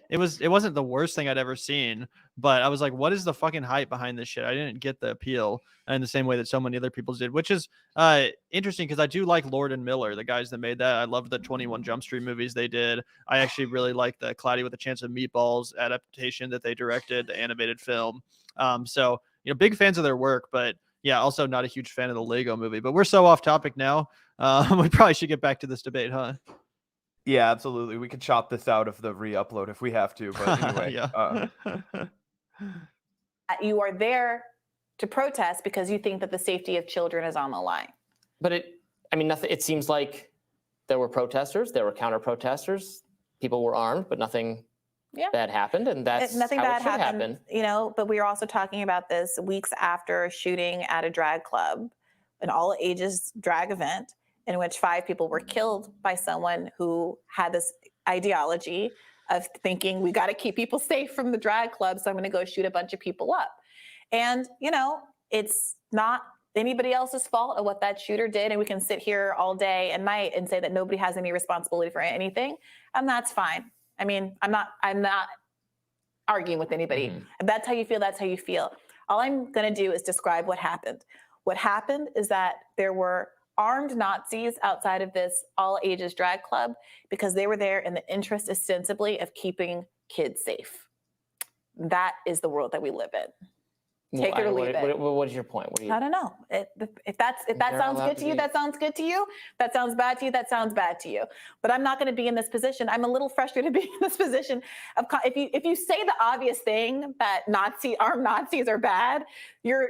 it wasn't the worst thing I'd ever seen, but I was like, what is the fucking hype behind this shit? I didn't get the appeal in the same way that so many other people did, which is interesting because I do like Lord and Miller, the guys that made that. I love the 21 Jump Street movies they did. I actually really like the Cloudy with a Chance of Meatballs adaptation that they directed, the animated film. So big fans of their work, but yeah, also not a huge fan of the Lego movie. But we're so off topic now. We probably should get back to this debate, huh? Yeah, absolutely. We could chop this out of the re-upload if we have to. But anyway, yeah. You are there to protest because you think that the safety of children is on the line. But nothing. It seems like there were protesters, there were counter-protesters, people were armed, but nothing bad happened, and that's nothing how bad it should happened. happen. But we are also talking about this weeks after a shooting at a drag club, an all-ages drag event, in which 5 people were killed by someone who had this ideology of thinking we got to keep people safe from the drag club, so I'm going to go shoot a bunch of people up. And, it's not anybody else's fault of what that shooter did, and we can sit here all day and night and say that nobody has any responsibility for anything, and that's fine. I mean, I'm not arguing with anybody. Mm-hmm. If that's how you feel, that's how you feel. All I'm going to do is describe what happened. What happened is that there were armed Nazis outside of this all-ages drag club because they were there in the interest, ostensibly, of keeping kids safe. That is the world that we live in. Take it or leave it. What is your point? I don't know. If that sounds good to you, that sounds good to you. That sounds bad to you, that sounds bad to you. But I'm not going to be in this position. I'm a little frustrated being in this position of if you say the obvious thing that armed Nazis are bad, you're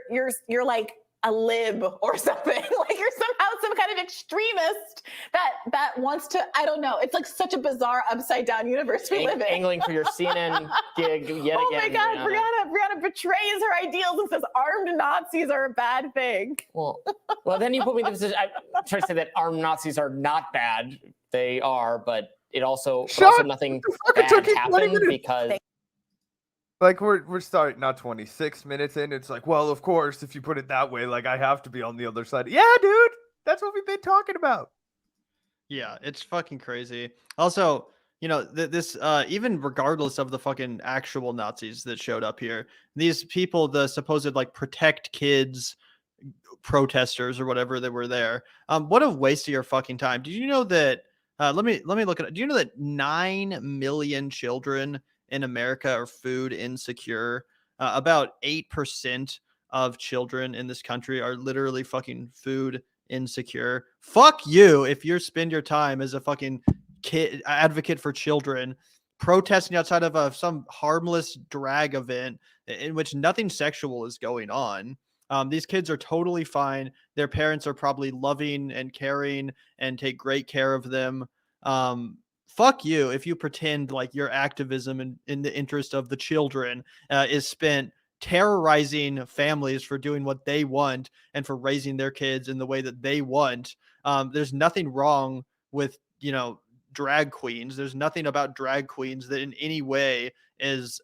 like a lib or something. Like you're somehow some kind of extremist that wants to, I don't know. It's like such a bizarre upside down universe we live in. Angling for your CNN gig yet again. Oh my God, Brianna betrays her ideals and says armed Nazis are a bad thing. Well, then you put me in the position. I'm trying to say that armed Nazis are not bad. They are, but also nothing bad happened because. Like we're starting not 26 minutes in. It's like, well, of course, if you put it that way, like I have to be on the other side. Yeah, dude, that's what we've been talking about. Yeah, it's fucking crazy. Also, this even regardless of the fucking actual Nazis that showed up here, these people, the supposed like protect kids protesters or whatever that were there, what a waste of your fucking time. Did you know that? Let me look at it. Do you know that 9 million children in America are food insecure? About 8% of children in this country are literally fucking food insecure. Fuck you if you spend your time as a fucking kid advocate for children protesting outside of some harmless drag event in which nothing sexual is going on. These kids are totally fine. Their parents are probably loving and caring and take great care of them. Fuck you if you pretend like your activism in the interest of the children is spent terrorizing families for doing what they want and for raising their kids in the way that they want. There's nothing wrong with, drag queens. There's nothing about drag queens that in any way is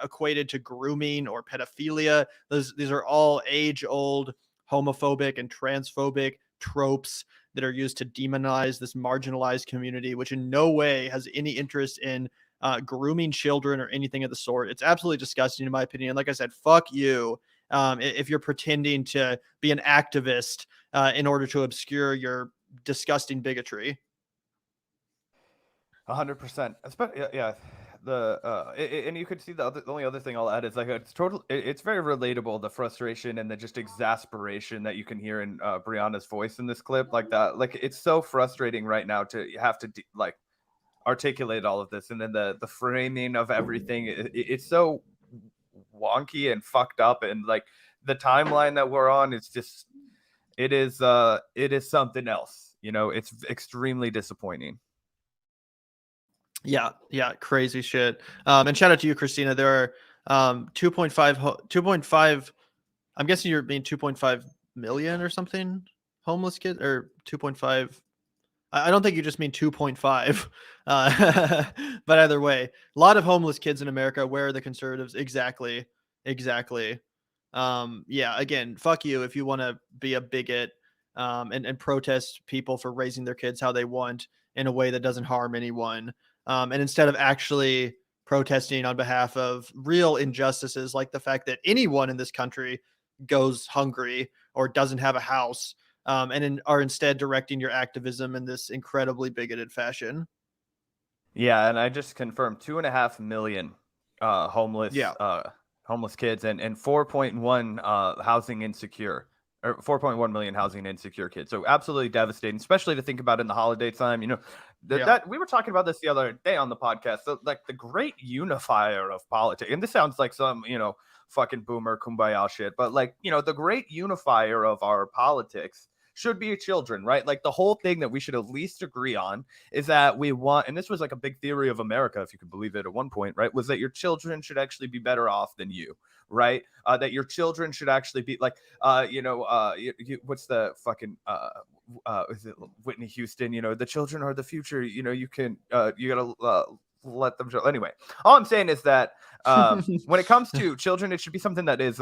equated to grooming or pedophilia. These are all age-old homophobic and transphobic tropes that are used to demonize this marginalized community, which in no way has any interest in grooming children or anything of the sort. It's absolutely disgusting in my opinion. Like I said, fuck you if you're pretending to be an activist in order to obscure your disgusting bigotry. 100%. Yeah. And you could see the only other thing I'll add is like it's very relatable, the frustration and the just exasperation that you can hear in Brianna's voice in this clip, like that. Like it's so frustrating right now to have to articulate all of this, and then the framing of everything, it's so wonky and fucked up, and like the timeline that we're on is just it is something else. It's extremely disappointing. Yeah, crazy shit. And shout out to you, Christina. There are 2.5. I'm guessing you're being 2.5 million or something homeless kids, or 2.5. I don't think you just mean 2.5. But either way, a lot of homeless kids in America. Where are the conservatives? Exactly. Yeah, again, fuck you if you want to be a bigot and protest people for raising their kids how they want in a way that doesn't harm anyone. And instead of actually protesting on behalf of real injustices, like the fact that anyone in this country goes hungry or doesn't have a house, are instead directing your activism in this incredibly bigoted fashion. Yeah, and I just confirmed 2.5 million homeless Yeah. Homeless kids, and 4.1 housing insecure, or 4.1 million housing insecure kids. So absolutely devastating, especially to think about in the holiday time. That we were talking about this the other day on the podcast. So, like, the great unifier of politics, and this sounds like some fucking boomer kumbaya shit, but like the great unifier of our politics should be children, right? Like the whole thing that we should at least agree on is that we want, and this was like a big theory of America, if you could believe it, at one point, right? Was that your children should actually be better off than you, right? That your children should actually be like, what's the fucking, is it Whitney Houston? The children are the future. You can, you gotta let them show. Anyway, all I'm saying is that when it comes to children, it should be something that is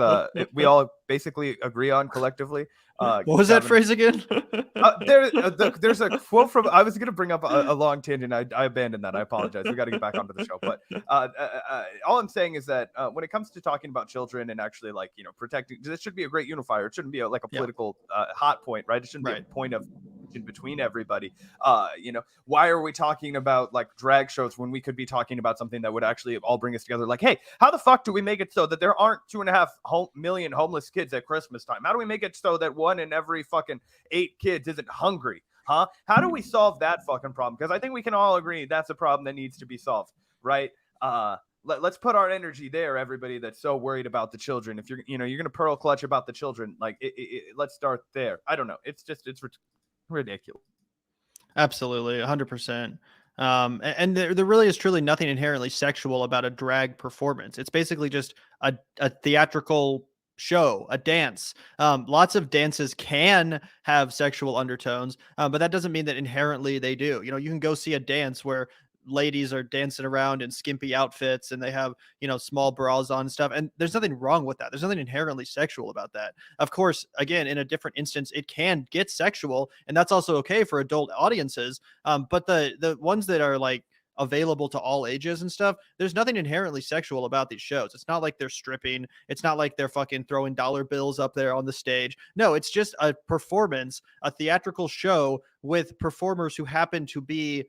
we all basically agree on collectively. What was that phrase again? There's a quote from, I was going to bring up a long tangent. I abandoned that. I apologize. We got to get back onto the show. But all I'm saying is that when it comes to talking about children and actually protecting, this should be a great unifier. It shouldn't be a political hot point, right? It shouldn't be a point of in between everybody. Why are we talking about like drag shows when we could be talking about something that would actually all bring us together? Like, hey, how the fuck do we make it so that there aren't 2.5 million homeless kids at Christmas time? How do we make it so that 1 in every fucking 8 kids isn't hungry? Huh? How do we solve that fucking problem? Because I think we can all agree that's a problem that needs to be solved, right? Let's put our energy there, everybody that's so worried about the children. If you're going to pearl clutch about the children, like let's start there. I don't know. It's ridiculous. Absolutely, 100%. And there really is truly nothing inherently sexual about a drag performance. It's basically just a theatrical show, a dance. Lots of dances can have sexual undertones, but that doesn't mean that inherently they do. You can go see a dance where ladies are dancing around in skimpy outfits and they have small bras on and stuff, and there's nothing wrong with that. There's nothing inherently sexual about that. Of course, again, in a different instance it can get sexual, and that's also okay for adult audiences, but the ones that are like available to all ages and stuff, there's nothing inherently sexual about these shows. It's not like they're stripping, it's not like they're fucking throwing dollar bills up there on the stage. No, it's just a performance, a theatrical show with performers who happen to be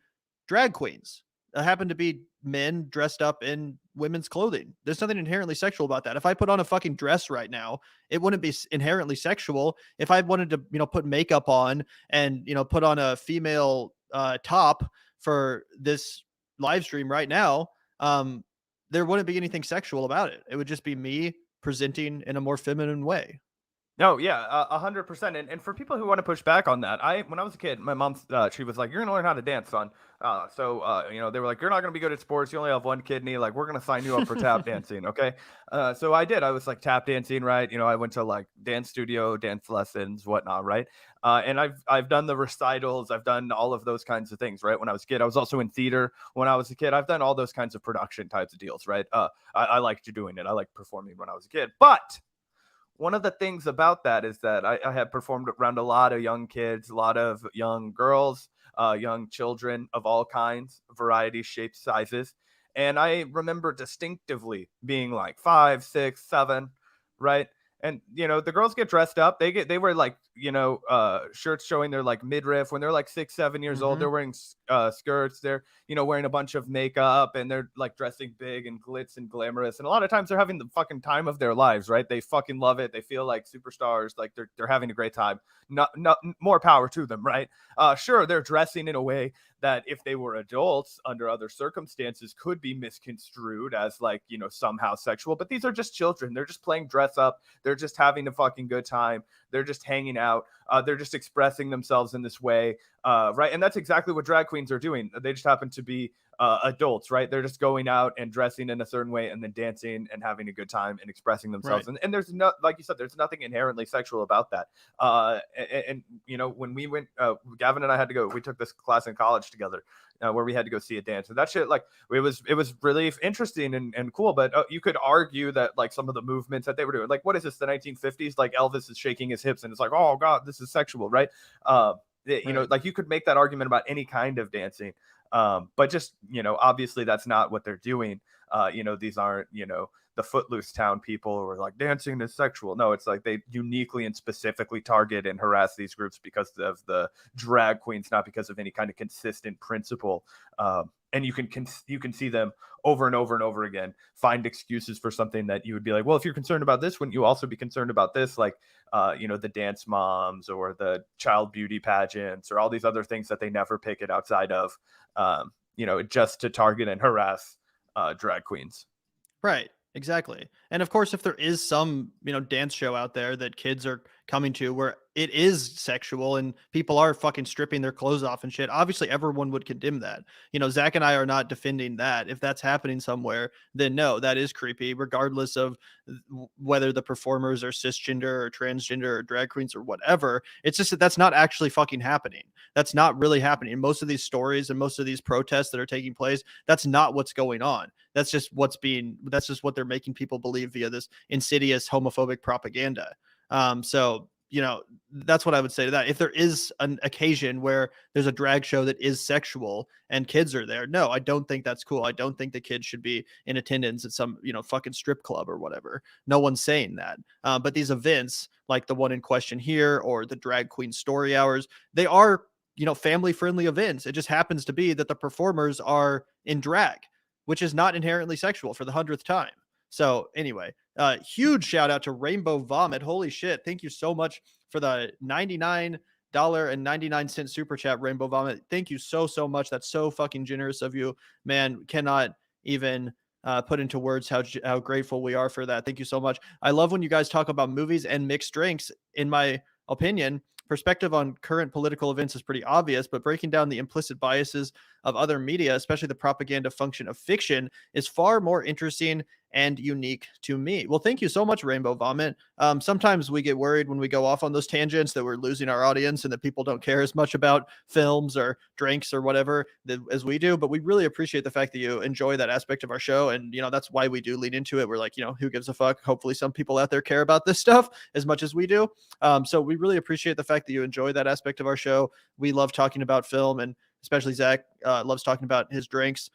drag queens, happen to be men dressed up in women's clothing. There's nothing inherently sexual about that. If I put on a fucking dress right now, it wouldn't be inherently sexual. If I wanted to, put makeup on and, put on a female top for this live stream right now, there wouldn't be anything sexual about it. It would just be me presenting in a more feminine way. No, yeah, 100%. And for people who want to push back on that, when I was a kid, my mom, she was like, "You're gonna learn how to dance, son." They were like, "You're not gonna be good at sports. You only have one kidney. Like, we're gonna sign you up for tap dancing, okay?" So I did. I was like tap dancing, right? I went to like dance studio, dance lessons, whatnot, right? And I've done the recitals. I've done all of those kinds of things, right? When I was a kid, I was also in theater. When I was a kid, I've done all those kinds of production types of deals, right? I liked doing it. I liked performing when I was a kid, but one of the things about that is that I had performed around a lot of young kids, a lot of young girls, young children of all kinds, varieties, shapes, sizes. And I remember distinctively being like 5, 6, 7, right? And, the girls get dressed up. They wear like, shirts showing their like midriff. When they're like 6, 7 years old, they're wearing skirts. They're, you know, wearing a bunch of makeup, and they're like dressing big and glitz and glamorous. And a lot of times they're having the fucking time of their lives, right? They fucking love it. They feel like superstars, like they're having a great time. Not more power to them, right? Sure, they're dressing in a way that if they were adults under other circumstances could be misconstrued as like, you know, somehow sexual, but these are just children. They're just playing dress up. They're just having a fucking good time. They're just hanging out. They're just expressing themselves in this way. Right. And that's exactly what drag queens are doing. They just happen to be adults, right? They're just going out and dressing in a certain way and then dancing and having a good time and expressing themselves. Right. And there's no, like you said, there's nothing inherently sexual about that. And you know, when we went, Gavin and I had to go, we took this class in college together where we had to go see a dance, and that shit, like, it was really interesting and cool. But you could argue that like some of the movements that they were doing, like, what is this, the 1950s? Like Elvis is shaking his hips and it's like, oh God, this is sexual, right? You know, like you could make that argument about any kind of dancing. But just, you know, obviously that's not what they're doing. You know, these aren't, you know, the Footloose town people who are like dancing is sexual. No, it's like they uniquely and specifically target and harass these groups because of the drag queens, not because of any kind of consistent principle. And you can see them over and over and over again find excuses for something that you would be like, well, if you're concerned about this, wouldn't you also be concerned about this? Like, you know, the dance moms or the child beauty pageants or all these other things that they never pick it outside of, you know, just to target and harass drag queens. Right. Exactly. And of course, if there is some, you know, dance show out there that kids are coming to where it is sexual and people are fucking stripping their clothes off and shit, obviously everyone would condemn that. You know, Zach and I are not defending that. If that's happening somewhere, then no, that is creepy, regardless of whether the performers are cisgender or transgender or drag queens or whatever. It's just that that's not actually fucking happening. That's not really happening. Most of these stories and most of these protests that are taking place, that's not what's going on. That's just what they're making people believe via this insidious homophobic propaganda. So, you know, that's what I would say to that. If there is an occasion where there's a drag show that is sexual and kids are there, no, I don't think that's cool. I don't think the kids should be in attendance at some, you know, fucking strip club or whatever. No one's saying that. But these events, like the one in question here or the drag queen story hours, they are, you know, family friendly events. It just happens to be that the performers are in drag, which is not inherently sexual, for the 100th time. So anyway, huge shout out to Rainbow Vomit. Holy shit. Thank you so much for the $99.99 super chat, Rainbow Vomit. Thank you so much. That's so fucking generous of you, man. Cannot even put into words how grateful we are for that. Thank you so much. I love when you guys talk about movies and mixed drinks. In my opinion, perspective on current political events is pretty obvious, but breaking down the implicit biases of other media, especially the propaganda function of fiction, is far more interesting and unique to me. Well, thank you so much, Rainbow Vomit. Sometimes we get worried when we go off on those tangents that we're losing our audience and that people don't care as much about films or drinks or whatever as we do, but we really appreciate the fact that you enjoy that aspect of our show. And, you know, that's why we do lean into it. We're like, you know, who gives a fuck? Hopefully some people out there care about this stuff as much as we do. So we really appreciate the fact that you enjoy that aspect of our show. We love talking about film, and especially Zach loves talking about his drinks.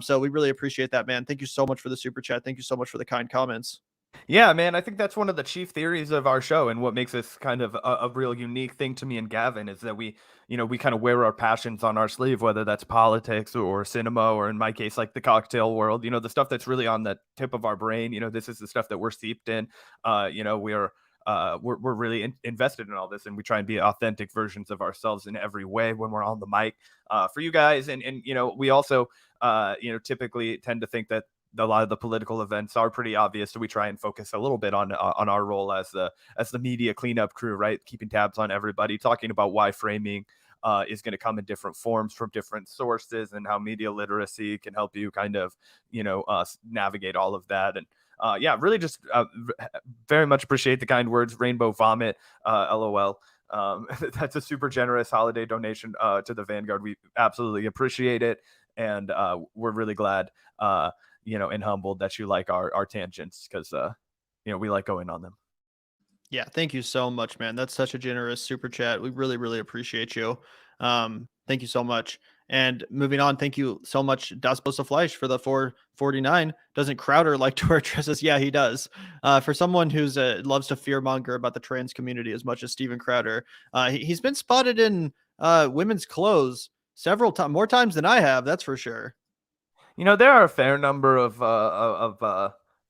So we really appreciate that, man. Thank you so much for the super chat. Thank you so much for the kind comments. Yeah, man, I think that's one of the chief theories of our show, and what makes this kind of a real unique thing to me and Gavin is that we kind of wear our passions on our sleeve, whether that's politics or cinema, or in my case, like the cocktail world, you know, the stuff that's really on the tip of our brain. You know, this is the stuff that we're steeped in. You know, we're really invested in all this, and we try and be authentic versions of ourselves in every way when we're on the mic for you guys. And you know, we also you know, typically tend to think that a lot of the political events are pretty obvious, so we try and focus a little bit on our role as the media cleanup crew, right? Keeping tabs on everybody, talking about why framing is going to come in different forms from different sources, and how media literacy can help you kind of, you know, navigate all of that. And yeah, really just very much appreciate the kind words, Rainbow Vomit, LOL. That's a super generous holiday donation to the Vanguard. We absolutely appreciate it, and we're really glad, you know, and humbled that you like our tangents, because you know, we like going on them. Yeah, thank you so much, man. That's such a generous super chat. We really appreciate you. Thank you so much. And moving on, thank you so much, Das Bloß Fleisch, for the 449. Doesn't Crowder like to wear dresses? Yeah, he does. For someone who's loves to fearmonger about the trans community as much as Steven Crowder, he's been spotted in women's clothes several times, more times than I have. That's for sure. You know, there are a fair number of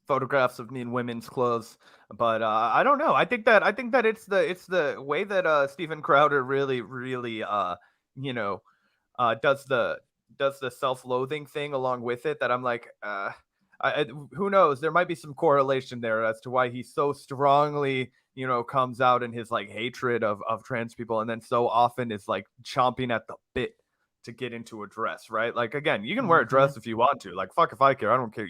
photographs of me in women's clothes, but I don't know. I think that it's the way that Steven Crowder really you know does the self-loathing thing along with it, that I'm like, who knows? There might be some correlation there as to why he so strongly, comes out in his like hatred of trans people, and then so often is like chomping at the bit to get into a dress, right? Like, again, you can wear a dress if you want to. Like, fuck if I care. I don't care.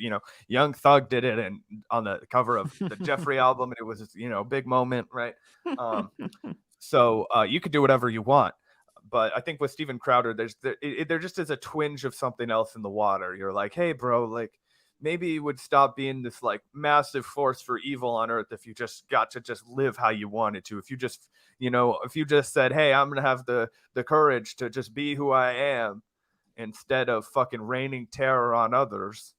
Young Thug did it, and on the cover of the Jeffrey album, and it was a big moment, right? So you could do whatever you want. But I think with Steven Crowder, there just is a twinge of something else in the water. You're like, hey, bro, like maybe you would stop being this like massive force for evil on earth if you just got to just live how you wanted to. If you just, if you just said, hey, I'm gonna have the courage to just be who I am instead of fucking raining terror on others,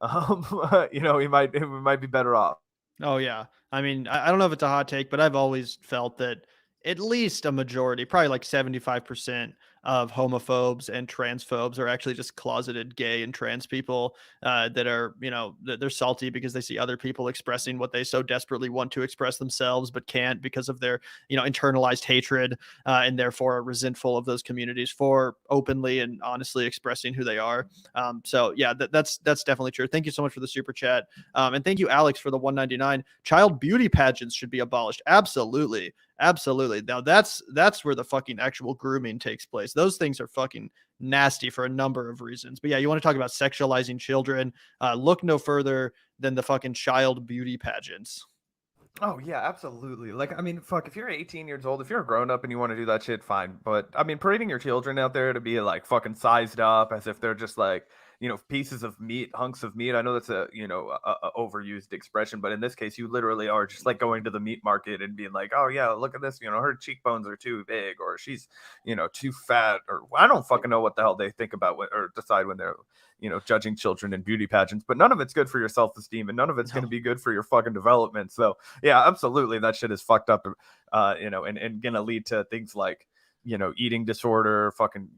he might be better off. Oh yeah. I mean, I don't know if it's a hot take, but I've always felt that at least a majority, probably like 75% of homophobes and transphobes are actually just closeted gay and trans people that are, they're salty because they see other people expressing what they so desperately want to express themselves, but can't because of their, internalized hatred and therefore are resentful of those communities for openly and honestly expressing who they are. So yeah, that's definitely true. Thank you so much for the super chat. And thank you, Alex, for the 199. Child beauty pageants should be abolished. Absolutely. Absolutely. Now that's where the fucking actual grooming takes place. Those things are fucking nasty for a number of reasons. But yeah, you want to talk about sexualizing children? Look no further than the fucking child beauty pageants. Oh yeah, absolutely. Like, I mean, fuck, if you're 18 years old, if you're a grown up and you want to do that shit, fine. But I mean, parading your children out there to be like fucking sized up as if they're just like, pieces of meat, hunks of meat. I know that's a overused expression, but in this case, you literally are just like going to the meat market and being like, oh yeah, look at this, her cheekbones are too big, or she's, too fat, or I don't fucking know what the hell they think about or decide when they're, judging children in beauty pageants. But none of it's good for your self-esteem, and none of it's going to be good for your fucking development. So yeah, absolutely, that shit is fucked up, and gonna lead to things like, eating disorder, fucking,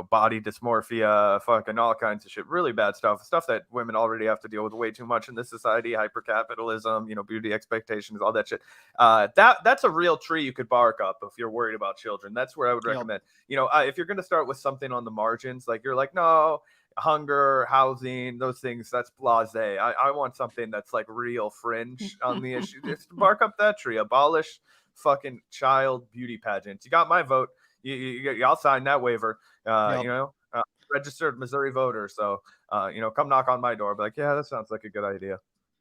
body dysmorphia, fucking all kinds of shit, really bad stuff that women already have to deal with way too much in this society, hypercapitalism, beauty expectations, all that shit. That's a real tree you could bark up if you're worried about children. That's where I would recommend, if you're going to start with something on the margins, like you're like, no, hunger, housing, those things, that's blasé. I want something that's like real fringe on the issue. Just bark up that tree. Abolish fucking child beauty pageants. You got my vote. I'll sign that waiver. Registered Missouri voter. So come knock on my door. Be like, yeah, that sounds like a good idea.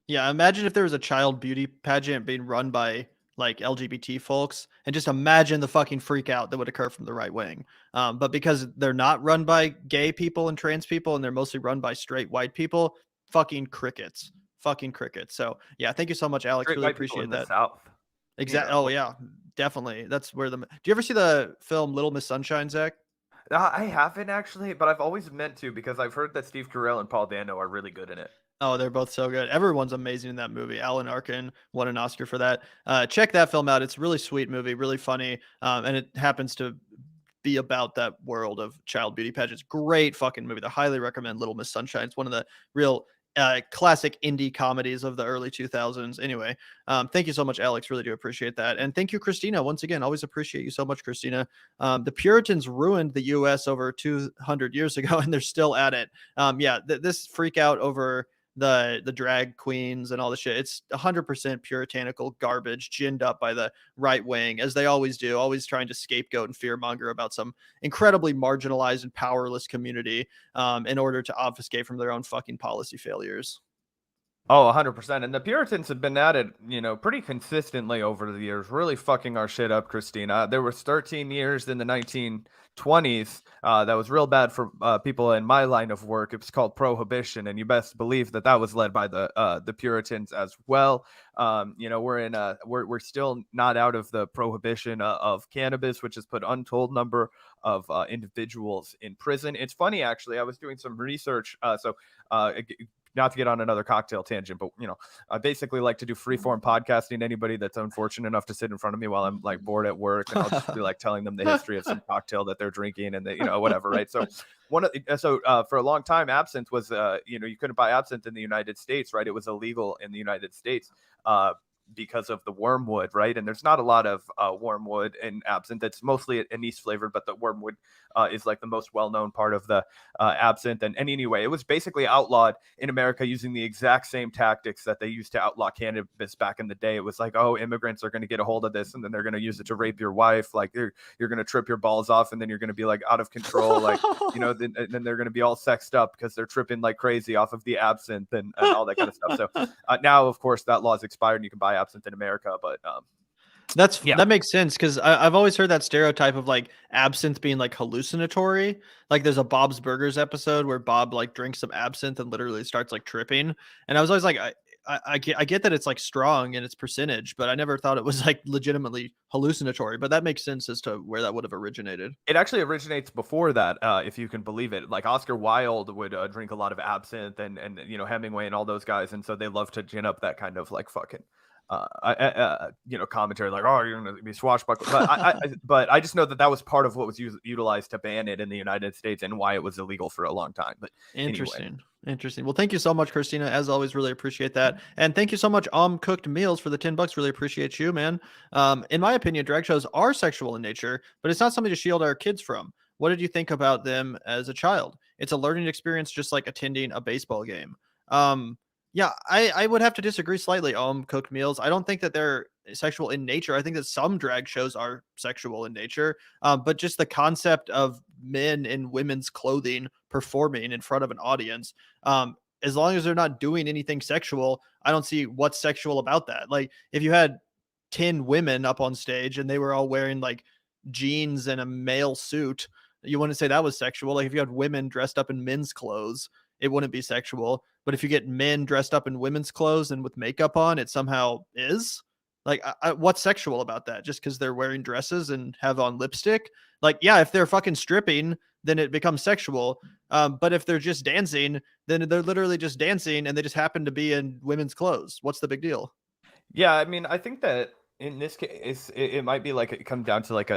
Yeah, imagine if there was a child beauty pageant being run by like LGBT folks, and just imagine the fucking freak out that would occur from the right wing. But because they're not run by gay people and trans people, and they're mostly run by straight white people, fucking crickets. So yeah, thank you so much, Alex. Straight really white people appreciate in the that. South. Exactly. Oh yeah, definitely. That's where do you ever see the film Little Miss Sunshine, Zach? I haven't actually, but I've always meant to, because I've heard that Steve Carell and Paul Dano are really good in it. Oh, they're both so good. Everyone's amazing in that movie. Alan Arkin won an Oscar for that. Check that film out. It's a really sweet movie, really funny, and it happens to be about that world of child beauty pageants. Great fucking movie. I highly recommend Little Miss Sunshine. It's one of the real classic indie comedies of the early 2000s. Anyway, thank you so much, Alex. Really do appreciate that. And thank you, Christina. Once again, always appreciate you so much, Christina. The Puritans ruined the U.S. over 200 years ago, and they're still at it. This freak out over the drag queens and all the shit. It's 100% puritanical garbage ginned up by the right wing, as they always do, always trying to scapegoat and fearmonger about some incredibly marginalized and powerless community in order to obfuscate from their own fucking policy failures. Oh, 100%. And the Puritans have been at it, pretty consistently over the years, really fucking our shit up, Christina. There was 13 years in the 1920s that was real bad for people in my line of work. It was called prohibition, and you best believe that was led by the Puritans as well. We're still not out of the prohibition of cannabis, which has put untold number of individuals in prison. It's funny, actually. I was doing some research. not to get on another cocktail tangent, but I basically like to do freeform podcasting. Anybody that's unfortunate enough to sit in front of me while I'm like bored at work, and I'll just be like telling them the history of some cocktail that they're drinking, and they, whatever, right? So for a long time, absinthe was you couldn't buy absinthe in the United States, right? It was illegal in the United States. Because of the wormwood, right? And there's not a lot of wormwood in absinthe. It's mostly anise flavored, but the wormwood is like the most well-known part of the absinthe. And anyway, it was basically outlawed in America using the exact same tactics that they used to outlaw cannabis back in the day. It was like, oh, immigrants are going to get a hold of this, and then they're going to use it to rape your wife. Like you're going to trip your balls off, and then you're going to be like out of control. Like, then they're going to be all sexed up because they're tripping like crazy off of the absinthe and all that kind of stuff. So now, of course, that law's expired and you can buy absinthe in America, but that makes sense, because I've always heard that stereotype of like absinthe being like hallucinatory. Like there's a Bob's Burgers episode where Bob like drinks some absinthe and literally starts like tripping, and I was always like, I get that it's like strong and it's percentage, but I never thought it was like legitimately hallucinatory. But that makes sense as to where that would have originated. It actually originates before that, if you can believe it. Like Oscar Wilde would drink a lot of absinthe, and Hemingway and all those guys, and so they love to gin up that kind of like fucking commentary, like, oh, you're gonna be swashbuckling. But I just know that was part of what was utilized to ban it in the United States and why it was illegal for a long time. But Interesting. Well, thank you so much, Christina. As always, really appreciate that. And thank you so much, Cooked Meals, for the $10. Really appreciate you, man. In my opinion, drag shows are sexual in nature, but it's not something to shield our kids from. What did you think about them as a child? It's a learning experience, just like attending a baseball game. Yeah, I would have to disagree slightly. Cooked Meals, I don't think that they're sexual in nature. I think that some drag shows are sexual in nature, but just the concept of men in women's clothing performing in front of an audience, as long as they're not doing anything sexual, I don't see what's sexual about that. Like if you had 10 women up on stage and they were all wearing like jeans and a male suit, you wouldn't say that was sexual. Like if you had women dressed up in men's clothes, it wouldn't be sexual. But if you get men dressed up in women's clothes and with makeup on, it somehow is. Like, what's sexual about that? Just because they're wearing dresses and have on lipstick? Like, yeah, if they're fucking stripping, then it becomes sexual. But if they're just dancing, then they're literally just dancing and they just happen to be in women's clothes. What's the big deal? Yeah, I mean, I think that in this case, it might be like it comes down to like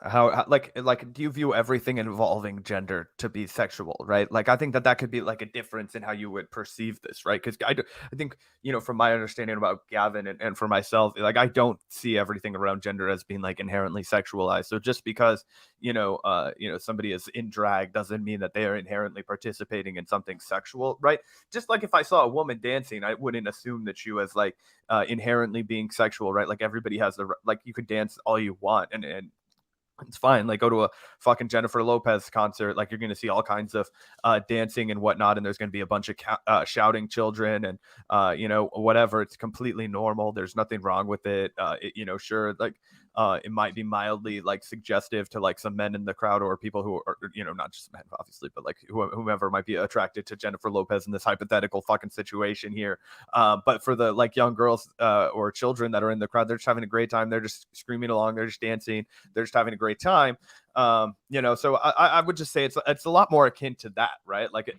how like do you view everything involving gender to be sexual, right? Like I think that could be like a difference in how you would perceive this, right? Because I think from my understanding about Gavin and for myself, like I don't see everything around gender as being like inherently sexualized. So just because somebody is in drag doesn't mean that they are inherently participating in something sexual, right? Just like if I saw a woman dancing, I wouldn't assume that she was like inherently being sexual, right? Like everybody has like you could dance all you want and it's fine. Like go to a fucking Jennifer Lopez concert. Like you're going to see all kinds of dancing and whatnot. And there's going to be a bunch of shouting children and, whatever. It's completely normal. There's nothing wrong with it. Sure. Like it might be mildly like suggestive to like some men in the crowd or people who are, not just men, obviously, but like whomever might be attracted to Jennifer Lopez in this hypothetical fucking situation here. But for the like young girls or children that are in the crowd, they're just having a great time. They're just screaming along. They're just dancing. They're just having a great time. So I would just say it's a lot more akin to that, right? Like,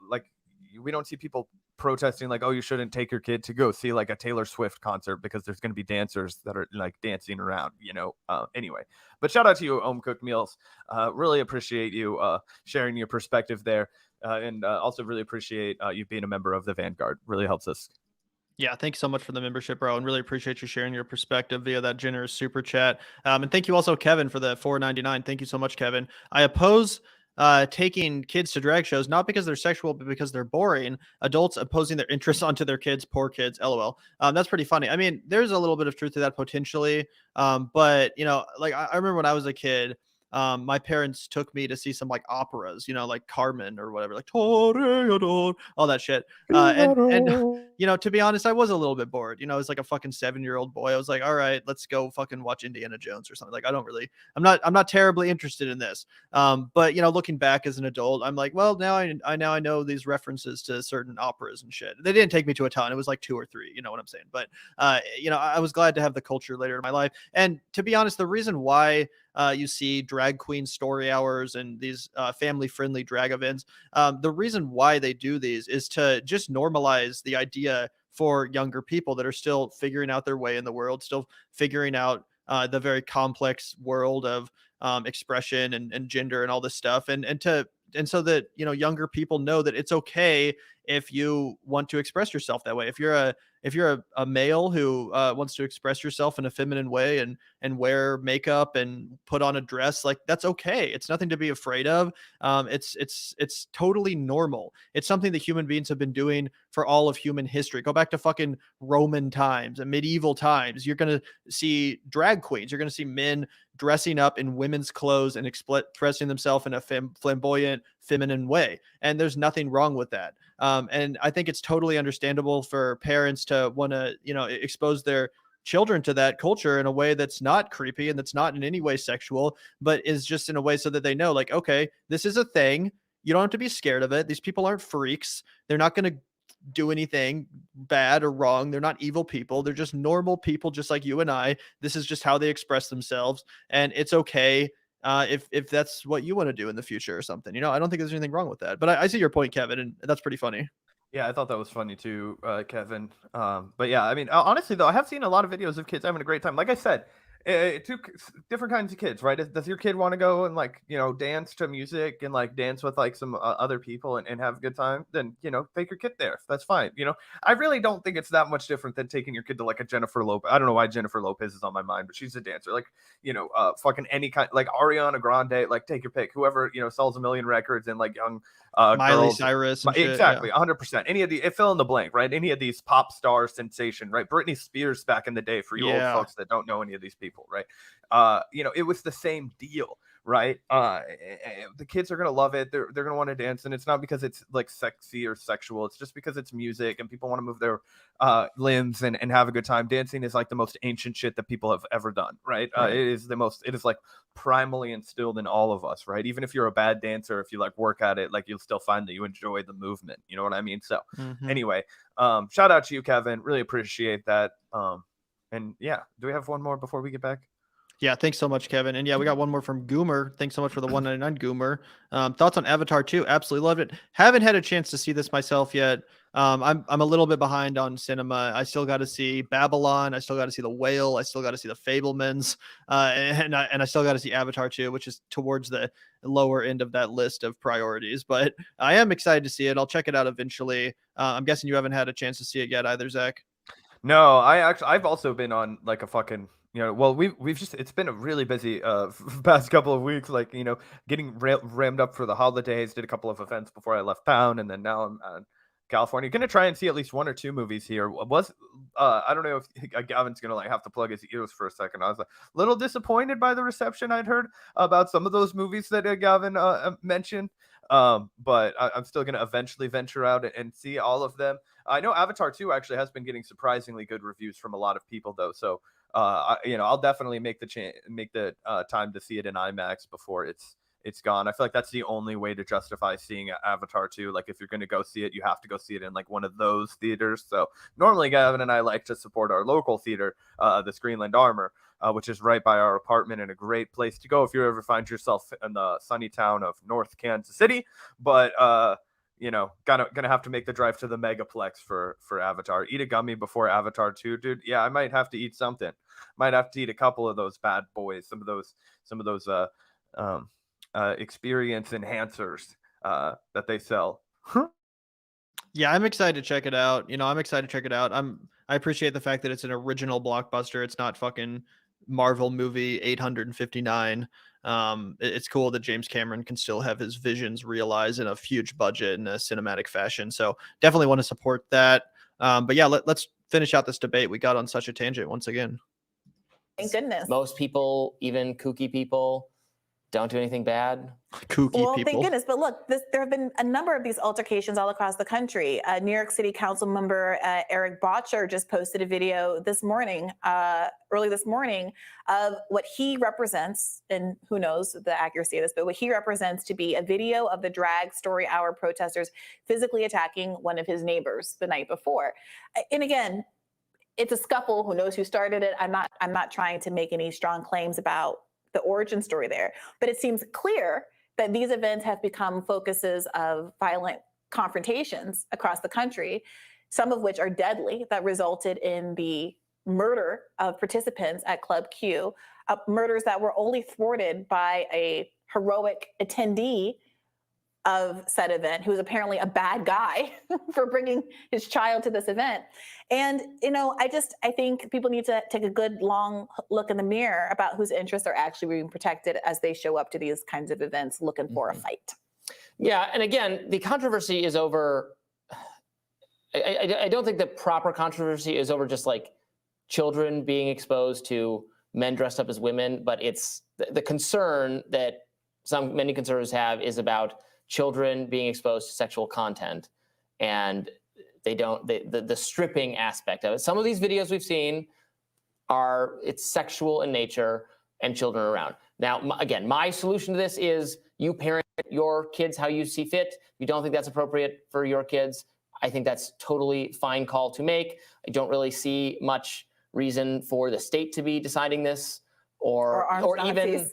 like we don't see people protesting like, oh, you shouldn't take your kid to go see like a Taylor Swift concert because there's going to be dancers that are like dancing around, anyway. But shout out to you, Home Cooked Meals. Really appreciate you sharing your perspective there. And also really appreciate you being a member of the Vanguard. Really helps us. Yeah, thanks so much for the membership, bro, and really appreciate you sharing your perspective via that generous super chat. And thank you also, Kevin, for the $4.99. Thank you so much, Kevin. I oppose taking kids to drag shows, not because they're sexual, but because they're boring. Adults imposing their interests onto their kids, poor kids, LOL. That's pretty funny. I mean, there's a little bit of truth to that potentially. But, like I remember when I was a kid, my parents took me to see some like operas, like Carmen or whatever, like all that shit. And to be honest, I was a little bit bored. I was like a fucking 7-year-old boy. I was like, all right, let's go fucking watch Indiana Jones or something. Like, I'm not terribly interested in this. But looking back as an adult, I'm like, well, now I know these references to certain operas and shit. They didn't take me to a ton. It was like 2 or 3, you know what I'm saying? But I was glad to have the culture later in my life. And to be honest, the reason why you see drag queen story hours and these family-friendly drag events, the reason why they do these is to just normalize the idea for younger people that are still figuring out their way in the world, still figuring out the very complex world of expression and gender and all this stuff, and so that younger people know that it's okay if you want to express yourself that way. If you're a male who wants to express yourself in a feminine way and wear makeup and put on a dress, like, that's okay. It's nothing to be afraid of. It's totally normal. It's something that human beings have been doing for all of human history. Go back to fucking Roman times and medieval times. You're gonna see drag queens. You're gonna see men dressing up in women's clothes and expressing themselves in a flamboyant, feminine way. And there's nothing wrong with that. And I think it's totally understandable for parents to want to, expose their children to that culture in a way that's not creepy and that's not in any way sexual, but is just in a way so that they know, like, okay, this is a thing. You don't have to be scared of it. These people aren't freaks. They're not going to do anything bad or wrong. They're not evil people. They're just normal people, just like you and I. This is just how they express themselves, and it's okay if that's what you want to do in the future or something. I don't think there's anything wrong with that. But I see your point, Kevin, and that's pretty funny. Yeah, I thought that was funny too, Kevin. But yeah, I mean, honestly though, I have seen a lot of videos of kids having a great time. Like I said, different kinds of kids, right? Does your kid want to go and dance to music and dance with some other people and have a good time? Then take your kid there. That's fine. I really don't think it's that much different than taking your kid to a Jennifer Lopez. I don't know why Jennifer Lopez is on my mind, but she's a dancer. Fucking any kind, Ariana Grande. Take your pick. Whoever sells a million records and young Miley girls. Cyrus and Exactly, shit, 100%. Any of the fill in the blank, right? Any of these pop star sensation, right? Britney Spears back in the day, for you old folks that don't know any of these people, right? It was the same deal, right? The kids are gonna love it. They're gonna want to dance, and it's not because it's sexy or sexual. It's just because it's music and people want to move their limbs and have a good time. Dancing is the most ancient shit that people have ever done, right? Right. It is primally instilled in all of us, right? Even if you're a bad dancer, if you work at it, you'll still find that you enjoy the movement. You know what I mean? So anyway, shout out to you, Kevin. Really appreciate that. And yeah, do we have one more before we get back? Yeah, thanks so much, Kevin. And yeah, we got one more from Goomer. Thanks so much for the 199, Goomer. Thoughts on Avatar 2? Absolutely loved it. Haven't had a chance to see this myself yet. I'm a little bit behind on cinema. I still got to see Babylon. I still got to see The Whale. I still got to see The Fablemans. And I still got to see Avatar 2, which is towards the lower end of that list of priorities. But I am excited to see it. I'll check it out eventually. I'm guessing you haven't had a chance to see it yet either, Zach. No, I've also been on a fucking well, we've just, it's been a really busy past couple of weeks, getting rammed up for the holidays. Did a couple of events before I left town, and then now I'm in California. Gonna try and see at least 1 or 2 movies here. I don't know if Gavin's gonna have to plug his ears for a second. I was a little disappointed by the reception I'd heard about some of those movies that Gavin mentioned. But I'm still gonna eventually venture out and see all of them. I know Avatar 2 actually has been getting surprisingly good reviews from a lot of people, though. So I'll definitely make the time to see it in IMAX before it's gone. I feel like that's the only way to justify seeing Avatar 2. If you're going to go see it, you have to go see it in one of those theaters. So normally Gavin and I like to support our local theater, the Screenland Armor, which is right by our apartment and a great place to go if you ever find yourself in the sunny town of North Kansas City. But gonna have to make the drive to the Megaplex for Avatar. Eat a gummy before Avatar 2, dude. Yeah, I might have to eat something. Might have to eat a couple of those bad boys. Some of those experience enhancers that they sell. Yeah, I'm excited to check it out. I'm excited to check it out. I appreciate the fact that it's an original blockbuster. It's not fucking Marvel movie 859. It's cool that James Cameron can still have his visions realized in a huge budget in a cinematic fashion. So definitely want to support that. But yeah, let's finish out this debate. We got on such a tangent once again. Thank goodness. Most people, even kooky people, don't do anything bad. Kooky Well, people. thank goodness. But look, there have been a number of these altercations all across the country. New York City Council member Eric Botcher just posted a video this morning, early this morning, of what he represents, and who knows the accuracy of this, but what he represents to be a video of the drag story hour protesters physically attacking one of his neighbors the night before. And again, it's a scuffle. Who knows who started it? I'm not trying to make any strong claims about the origin story there, but it seems clear that these events have become focuses of violent confrontations across the country, some of which are deadly, that resulted in the murder of participants at Club Q, murders that were only thwarted by a heroic attendee of said event, who was apparently a bad guy for bringing his child to this event. And, I think people need to take a good long look in the mirror about whose interests are actually being protected as they show up to these kinds of events looking for a fight. Yeah, and again, the controversy is over. I don't think the proper controversy is over just like children being exposed to men dressed up as women, but it's the concern that many conservatives have is about children being exposed to sexual content, and the stripping aspect of it. Some of these videos we've seen it's sexual in nature and children are around. Now, again, my solution to this is you parent your kids how you see fit. You don't think that's appropriate for your kids, I think that's totally fine call to make. I don't really see much reason for the state to be deciding this, or even,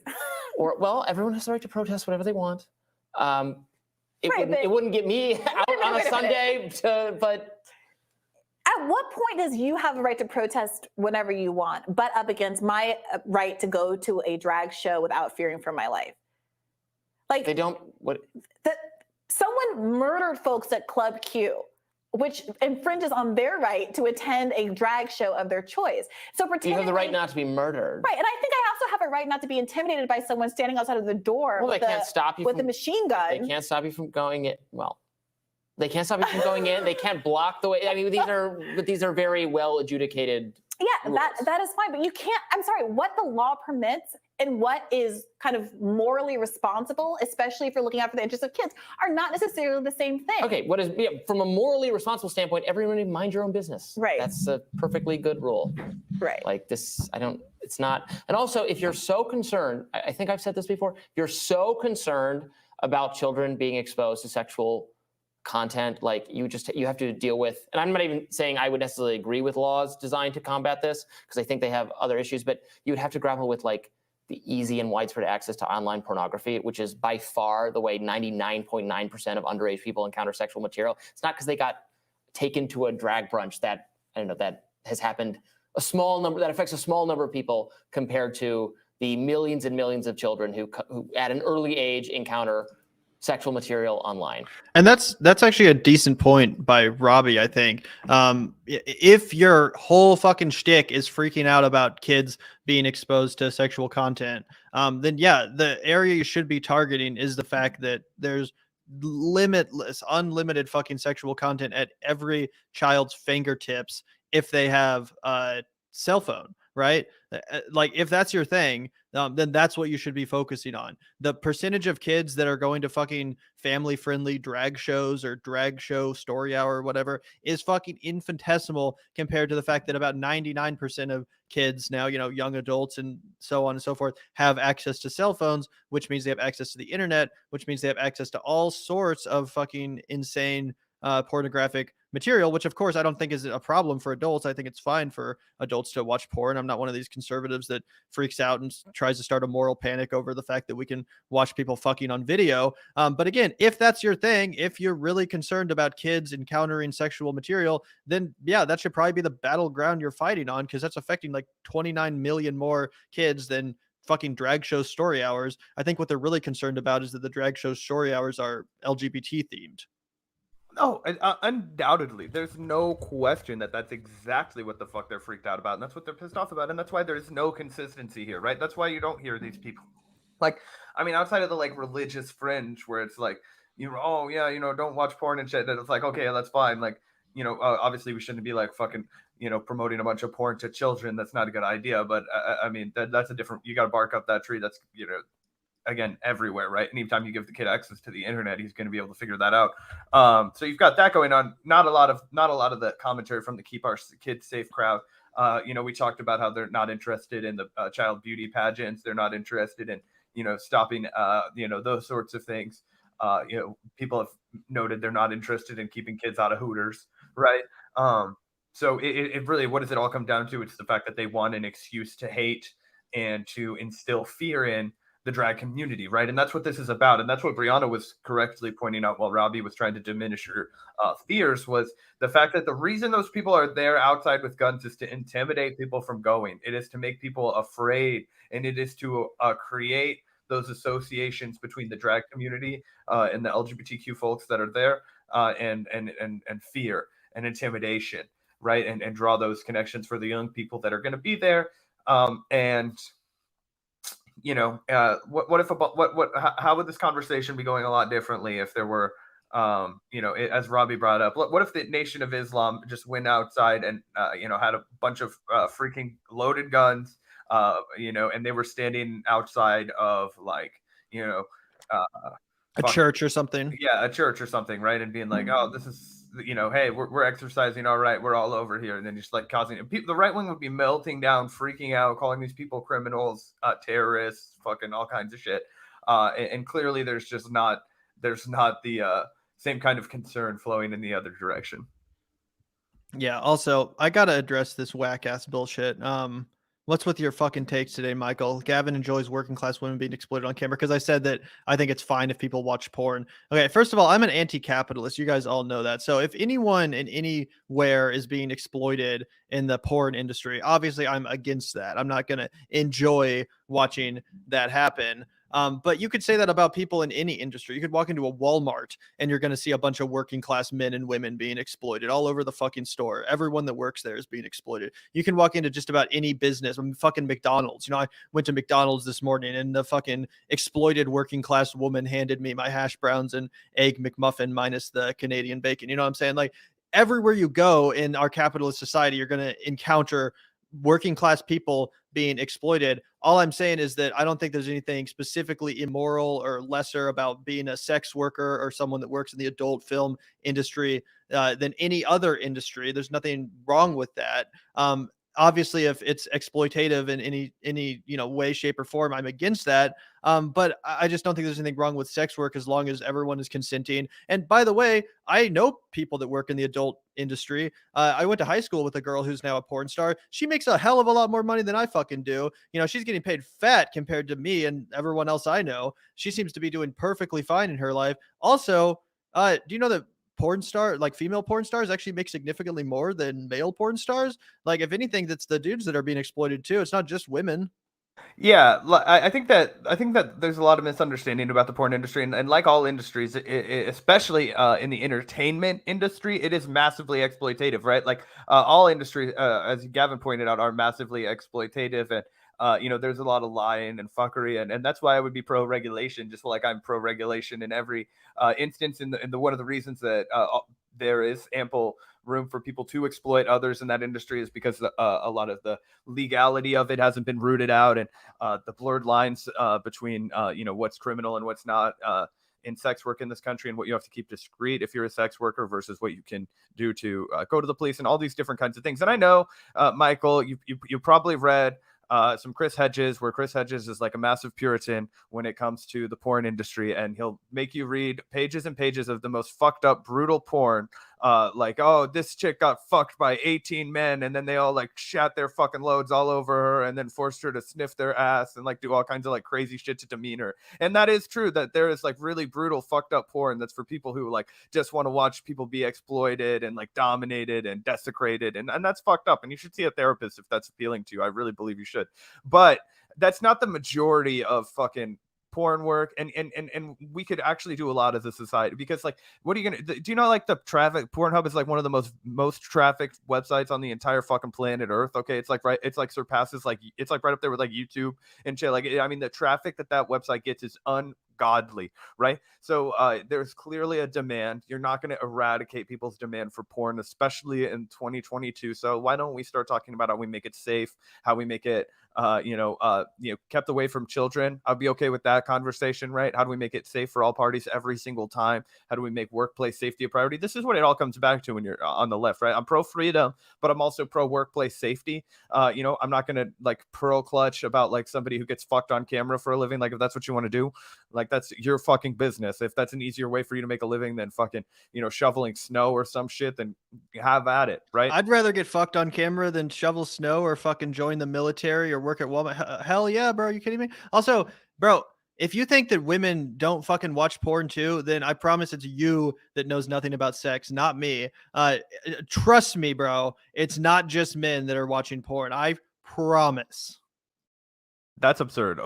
well, everyone has the right to protest whatever they want. It wouldn't get me out on a Sunday, but. At what point does you have a right to protest whenever you want, but up against my right to go to a drag show without fearing for my life? Like, they don't, what? Someone murdered folks at Club Q, which infringes on their right to attend a drag show of their choice. So you have the right not to be murdered. Right, and I think I also have a right not to be intimidated by someone standing outside of the door with a machine gun. They can't stop you from going in. Well, they can't stop you from going in. They can't block the way. I mean, these are very well adjudicated. Yeah, that is fine, but you can't. I'm sorry. What the law permits and what is kind of morally responsible, especially if you're looking out for the interests of kids, are not necessarily the same thing. Okay, from a morally responsible standpoint, everyone mind your own business. Right. That's a perfectly good rule. Right. Like this, it's not. And also, if you're so concerned, I think I've said this before, if you're so concerned about children being exposed to sexual content, like you have to deal with, and I'm not even saying I would necessarily agree with laws designed to combat this, because I think they have other issues, but you would have to grapple with like the easy and widespread access to online pornography, which is by far the way 99.9% of underage people encounter sexual material. It's not because they got taken to a drag brunch that has happened that affects a small number of people compared to the millions and millions of children who at an early age encounter sexual material online. And that's actually a decent point by Robby, I think. If your whole fucking shtick is freaking out about kids being exposed to sexual content, then yeah, the area you should be targeting is the fact that there's unlimited fucking sexual content at every child's fingertips if they have a cell phone, right? Like, if that's your thing, then that's what you should be focusing on. The percentage of kids that are going to fucking family-friendly drag shows or drag show story hour or whatever is fucking infinitesimal compared to the fact that about 99% of kids now, young adults and so on and so forth, have access to cell phones, which means they have access to the internet, which means they have access to all sorts of fucking insane pornographic material, which of course I don't think is a problem for adults. I think it's fine for adults to watch porn. I'm not one of these conservatives that freaks out and tries to start a moral panic over the fact that we can watch people fucking on video. But again, if that's your thing, if you're really concerned about kids encountering sexual material, then yeah, that should probably be the battleground you're fighting on, because that's affecting like 29 million more kids than fucking drag show story hours. I think what they're really concerned about is that the drag show story hours are LGBT themed. No, undoubtedly. There's no question that that's exactly what the fuck they're freaked out about, and that's what they're pissed off about, and that's why there's no consistency here, right? That's why you don't hear these people. Like, I mean, outside of the, like, religious fringe where it's like, don't watch porn and shit, that it's like, okay, that's fine. Like, obviously we shouldn't be, like, fucking, promoting a bunch of porn to children. That's not a good idea, but, I mean, that's a different, you got to bark up that tree. That's, again, everywhere, right? Anytime you give the kid access to the internet, he's going to be able to figure that out. So you've got that going on. Not a lot of the commentary from the Keep Our Kids Safe crowd. We talked about how they're not interested in the child beauty pageants. They're not interested in, stopping, those sorts of things. People have noted they're not interested in keeping kids out of Hooters, right? So it really, what does it all come down to? It's the fact that they want an excuse to hate and to instill fear in the drag community, right? And that's what this is about. And that's what Brianna was correctly pointing out while Robby was trying to diminish her fears, was the fact that the reason those people are there outside with guns is to intimidate people from going. It is to make people afraid, and it is to create those associations between the drag community and the LGBTQ folks that are there, and fear and intimidation, right? And draw those connections for the young people that are going to be there. What if how would this conversation be going a lot differently if there were, as Robby brought up, what if the Nation of Islam just went outside and, had a bunch of freaking loaded guns, and they were standing outside of a church or something. Yeah, a church or something, right? And being like, oh, this is, hey, we're exercising, all right, we're all over here, and then just like causing people, the right wing would be melting down, freaking out, calling these people criminals, terrorists, fucking all kinds of shit. And clearly, there's not the same kind of concern flowing in the other direction. Yeah. Also, I gotta address this whack ass bullshit. What's with your fucking takes today, Michael? Gavin enjoys working class women being exploited on camera because I said that I think it's fine if people watch porn. Okay, first of all, I'm an anti-capitalist. You guys all know that. So if anyone in anywhere is being exploited in the porn industry, obviously I'm against that. I'm not gonna enjoy watching that happen. But you could say that about people in any industry. You could walk into a Walmart and you're going to see a bunch of working class men and women being exploited all over the fucking store. Everyone that works there is being exploited. You can walk into just about any business. Fucking McDonald's. I went to McDonald's this morning and the fucking exploited working class woman handed me my hash browns and egg McMuffin minus the Canadian bacon. You know what I'm saying? Like everywhere you go in our capitalist society, you're going to encounter working class people being exploited. All I'm saying is that I don't think there's anything specifically immoral or lesser about being a sex worker or someone that works in the adult film industry than any other industry. There's nothing wrong with that. Obviously, if it's exploitative in any way, shape, or form, I'm against that. But I just don't think there's anything wrong with sex work as long as everyone is consenting. And by the way, I know people that work in the adult industry. I went to high school with a girl who's now a porn star. She makes a hell of a lot more money than I fucking do. She's getting paid fat compared to me and everyone else I know. She seems to be doing perfectly fine in her life. Also, do you know that female porn stars actually make significantly more than male porn stars? Like, if anything, that's the dudes that are being exploited too. It's not just women. Yeah, I think that there's a lot of misunderstanding about the porn industry, and like all industries, especially in the entertainment industry, it is massively exploitative, right? Like all industries, as Gavin pointed out, are massively exploitative, and there's a lot of lying and fuckery, and that's why I would be pro-regulation, just like I'm pro-regulation in every instance. In the one of the reasons that there is ample room for people to exploit others in that industry is because a lot of the legality of it hasn't been rooted out, and the blurred lines between what's criminal and what's not in sex work in this country, and what you have to keep discreet if you're a sex worker versus what you can do to go to the police, and all these different kinds of things. And I know, Michael, you probably read some Chris Hedges, where Chris Hedges is like a massive Puritan when it comes to the porn industry, and he'll make you read pages and pages of the most fucked up, brutal porn. Like, oh, this chick got fucked by 18 men, and then they all like shat their fucking loads all over her, and then forced her to sniff their ass and like do all kinds of like crazy shit to demean her. And that is true, that there is like really brutal, fucked up porn that's for people who like just want to watch people be exploited and like dominated and desecrated, and that's fucked up. And you should see a therapist if that's appealing to you. I really believe you should. But that's not the majority of fucking porn work, and we could actually do a lot as a society, because like, what are you gonna do? You know, like the traffic, Pornhub is like one of the most trafficked websites on the entire fucking planet Earth. Okay, it's like surpasses, like, it's like right up there with like YouTube and shit. Like, I mean, the traffic that website gets is godly, right? So there's clearly a demand. You're not going to eradicate people's demand for porn, especially in 2022. So why don't we start talking about how we make it safe, how we make it kept away from children? I'd be okay with that conversation, right? How do we make it safe for all parties every single time? How do we make workplace safety a priority? This is what it all comes back to when you're on the left, right? I'm pro freedom, but I'm also pro workplace safety. I'm not gonna like pearl clutch about like somebody who gets fucked on camera for a living. Like if that's what you want to do, like that's your fucking business. If that's an easier way for you to make a living than fucking shoveling snow or some shit, then have at it, right? I'd rather get fucked on camera than shovel snow or fucking join the military or work at Walmart. Hell yeah, bro. Are you kidding me? Also, bro, if you think that women don't fucking watch porn too, then I promise it's you that knows nothing about sex, not me. Trust me, bro. It's not just men that are watching porn. I promise. That's absurd.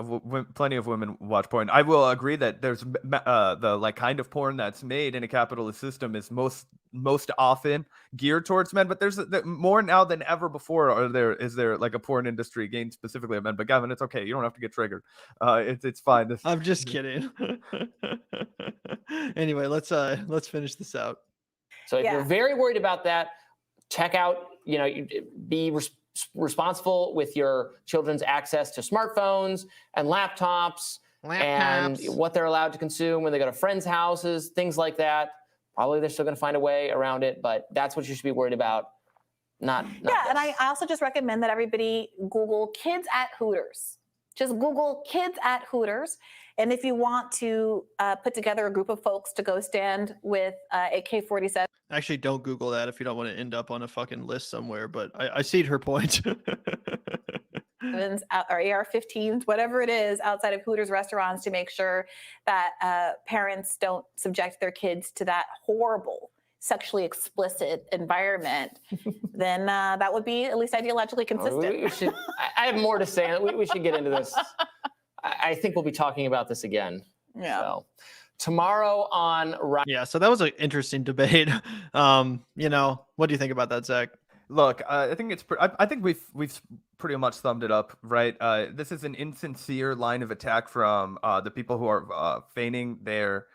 Plenty of women watch porn. I will agree that there's the like kind of porn that's made in a capitalist system is most often geared towards men, but there's more now than ever before. Is there like a porn industry gained specifically of men? But Gavin, it's okay. You don't have to get triggered. It's fine. I'm just kidding. Anyway, let's finish this out. So if you're very worried about that, check out. Be responsible with your children's access to smartphones and laptops and what they're allowed to consume when they go to friends' houses, things like that. Probably they're still going to find a way around it, but that's what you should be worried about. Not this. And I also just recommend that everybody Google kids at Hooters. Just Google kids at Hooters. And if you want to put together a group of folks to go stand with AK-47. Actually, don't Google that if you don't want to end up on a fucking list somewhere, but I see her point. Or AR-15s, whatever it is, outside of Hooters restaurants to make sure that parents don't subject their kids to that horrible, sexually explicit environment, then that would be at least ideologically consistent. I have more to say. We should get into this. I think we'll be talking about this again. Yeah. So, tomorrow on... Yeah, so that was an interesting debate. What do you think about that, Zach? Look, I think I think we've pretty much summed it up, right? This is an insincere line of attack from the people who are feigning their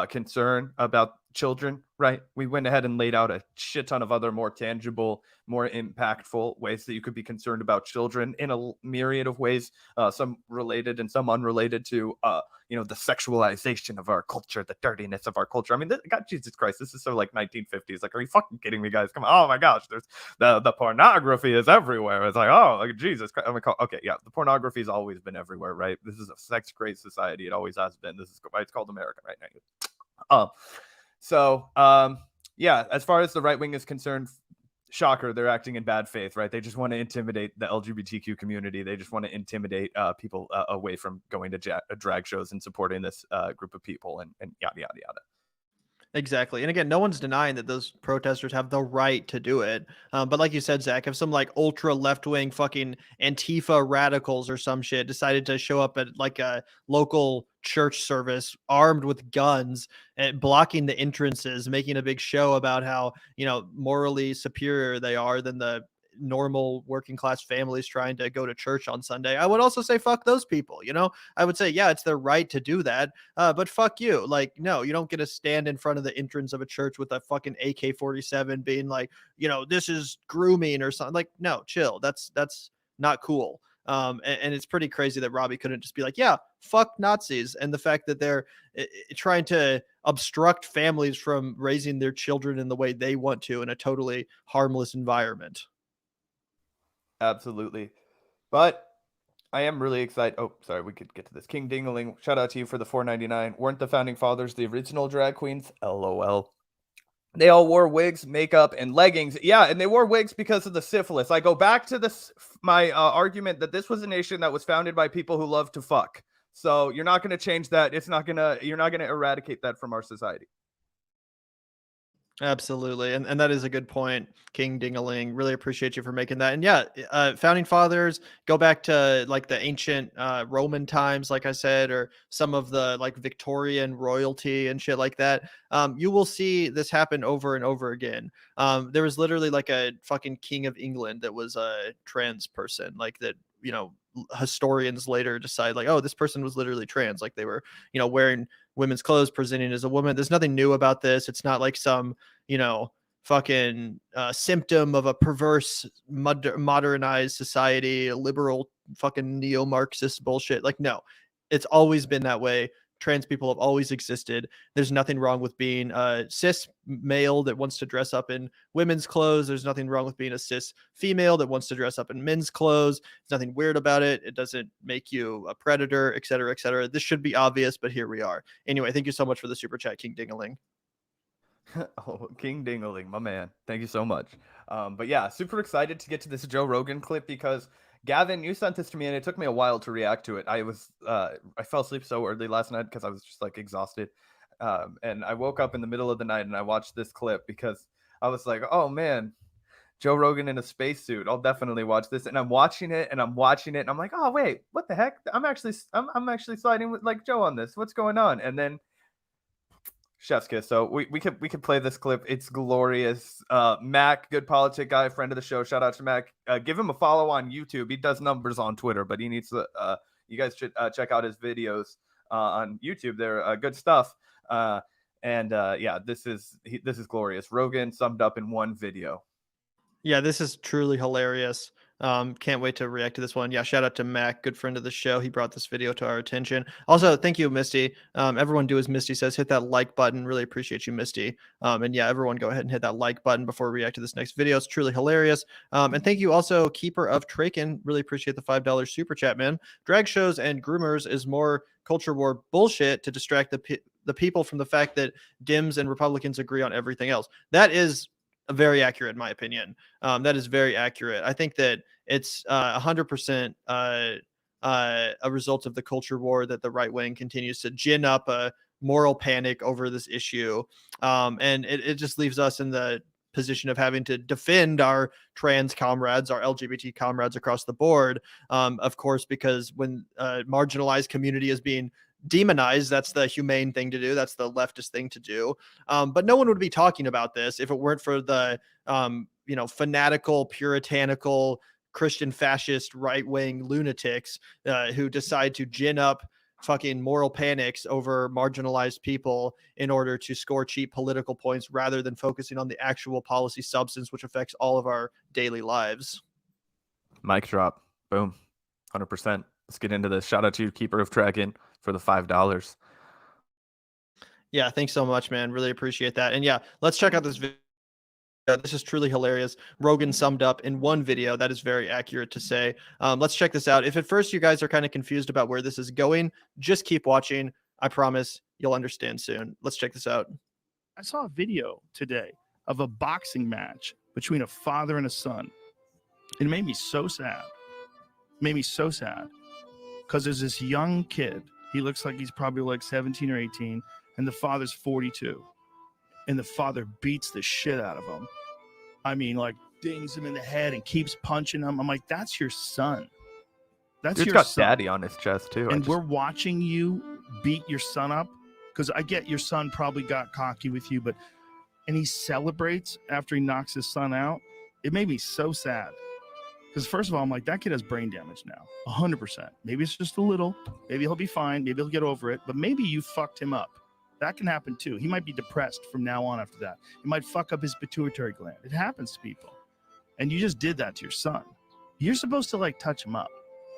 concern about children, right? We went ahead and laid out a shit ton of other more tangible, more impactful ways that you could be concerned about children in a myriad of ways, some related and some unrelated to the sexualization of our culture, the dirtiness of our culture. I mean, God, Jesus Christ, this is so like 1950s. Like, are you fucking kidding me, guys? Come on. Oh my gosh, there's the pornography is everywhere. It's like, oh, like Jesus Christ. I'm like, okay, yeah, the pornography has always been everywhere, right? This is a sex-crazed society. It always has been. This is why it's called America right now. Yeah, as far as the right wing is concerned, shocker, they're acting in bad faith, right? They just want to intimidate the LGBTQ community. They just want to intimidate people away from going to drag shows and supporting this group of people and yada, yada, yada. Exactly. And again, no one's denying that those protesters have the right to do it. But like you said, Zach, if some like ultra left-wing fucking Antifa radicals or some shit decided to show up at like a local church service armed with guns and blocking the entrances, making a big show about how, morally superior they are than the normal working class families trying to go to church on Sunday, I would also say fuck those people. I would say, yeah, it's their right to do that, but fuck you. Like, no, you don't get to stand in front of the entrance of a church with a fucking AK-47 being like, this is grooming or something. Like, no, chill. That's not cool. And it's pretty crazy that Robby couldn't just be like, yeah, fuck Nazis. And the fact that they're trying to obstruct families from raising their children in the way they want to in a totally harmless environment. Absolutely. But I am really excited. Oh, sorry, we could get to this. King Dingaling, shout out to you for the $4.99. Weren't the founding fathers the original drag queens? LOL. They all wore wigs, makeup, and leggings. Yeah, and they wore wigs because of the syphilis. I go back to my argument that this was a nation that was founded by people who love to fuck. So you're not going to change that. You're not going to eradicate that from our society. Absolutely. And that is a good point, King Dingaling. Really appreciate you for making that. And yeah, founding fathers, go back to like the ancient Roman times, like I said, or some of the like Victorian royalty and shit like that. You will see this happen over and over again. There was literally like a fucking king of England that was a trans person, like that historians later decide like, oh, this person was literally trans, like they were, wearing women's clothes, presenting as a woman. There's nothing new about this. It's not like some, fucking symptom of a perverse modernized society, liberal fucking neo-Marxist bullshit. Like, no, it's always been that way. Trans people have always existed. There's nothing wrong with being a cis male that wants to dress up in women's clothes. There's nothing wrong with being a cis female that wants to dress up in men's clothes. There's nothing weird about it. It doesn't make you a predator, et cetera, et cetera. This should be obvious, but here we are. Anyway, thank you so much for the super chat, King Dingaling. Oh, King Dingaling, my man. Thank you so much. But yeah, super excited to get to this Joe Rogan clip because Gavin, you sent this to me and it took me a while to react to it. I fell asleep so early last night because I was just like exhausted. And I woke up in the middle of the night and I watched this clip because I was like, oh man, Joe Rogan in a spacesuit. I'll definitely watch this. And I'm watching it and I'm like, oh wait, what the heck? I'm actually sliding with like Joe on this. What's going on? And then chef's kiss. So we could play this clip. It's glorious. Mac, good politic guy, friend of the show. Shout out to Mac. Give him a follow on YouTube. He does numbers on Twitter, but he needs to. You guys should check out his videos on YouTube. They're good stuff. Yeah, this is glorious. Rogan summed up in one video. Yeah, this is truly hilarious. Can't wait to react to this one. Yeah, shout out to Mac, good friend of the show. He brought this video to our attention. Also, thank you, Misty. Everyone do as Misty says, hit that like button. Really appreciate you, Misty. And yeah, everyone go ahead and hit that like button before we react to this next video. It's truly hilarious. And thank you also, Keeper of Traken. Really appreciate the $5 super chat, man. Drag shows and groomers is more culture war bullshit to distract the people from the fact that Dems and Republicans agree on everything else. That is very accurate, in my opinion. That is very accurate. I think that it's 100% a result of the culture war that the right wing continues to gin up a moral panic over this issue. And it just leaves us in the position of having to defend our trans comrades, our LGBT comrades across the board. Of course, because when a marginalized community is being demonized, that's the humane thing to do, that's the leftist thing to do, but no one would be talking about this if it weren't for the fanatical, puritanical, Christian fascist right-wing lunatics who decide to gin up fucking moral panics over marginalized people in order to score cheap political points rather than focusing on the actual policy substance which affects all of our daily lives. Mic drop. Boom. 100%. Let's get into this. Shout out to you, Keeper of Dragon, for the $5. Yeah, thanks so much, man. Really appreciate that. And yeah, let's check out this video. This is truly hilarious. Rogan summed up in one video. That is very accurate to say. Let's check this out. If at first you guys are kind of confused about where this is going, just keep watching. I promise you'll understand soon. Let's check this out. I saw a video today of a boxing match between a father and a son. It made me so sad. Because there's this young kid. He looks like he's probably like 17 or 18, and the father's 42. And the father beats the shit out of him. I mean, like, dings him in the head and keeps punching him. I'm like, that's your son. He's got son. Daddy on his chest, too. And we're watching you beat your son up. Because I get your son probably got cocky with you, and he celebrates after he knocks his son out. It made me so sad. Because first of all, I'm like, that kid has brain damage now, 100%. Maybe it's just a little. Maybe he'll be fine. Maybe he'll get over it. But maybe you fucked him up. That can happen too. He might be depressed from now on after that. It might fuck up his pituitary gland. It happens to people. And you just did that to your son. You're supposed to like touch him up.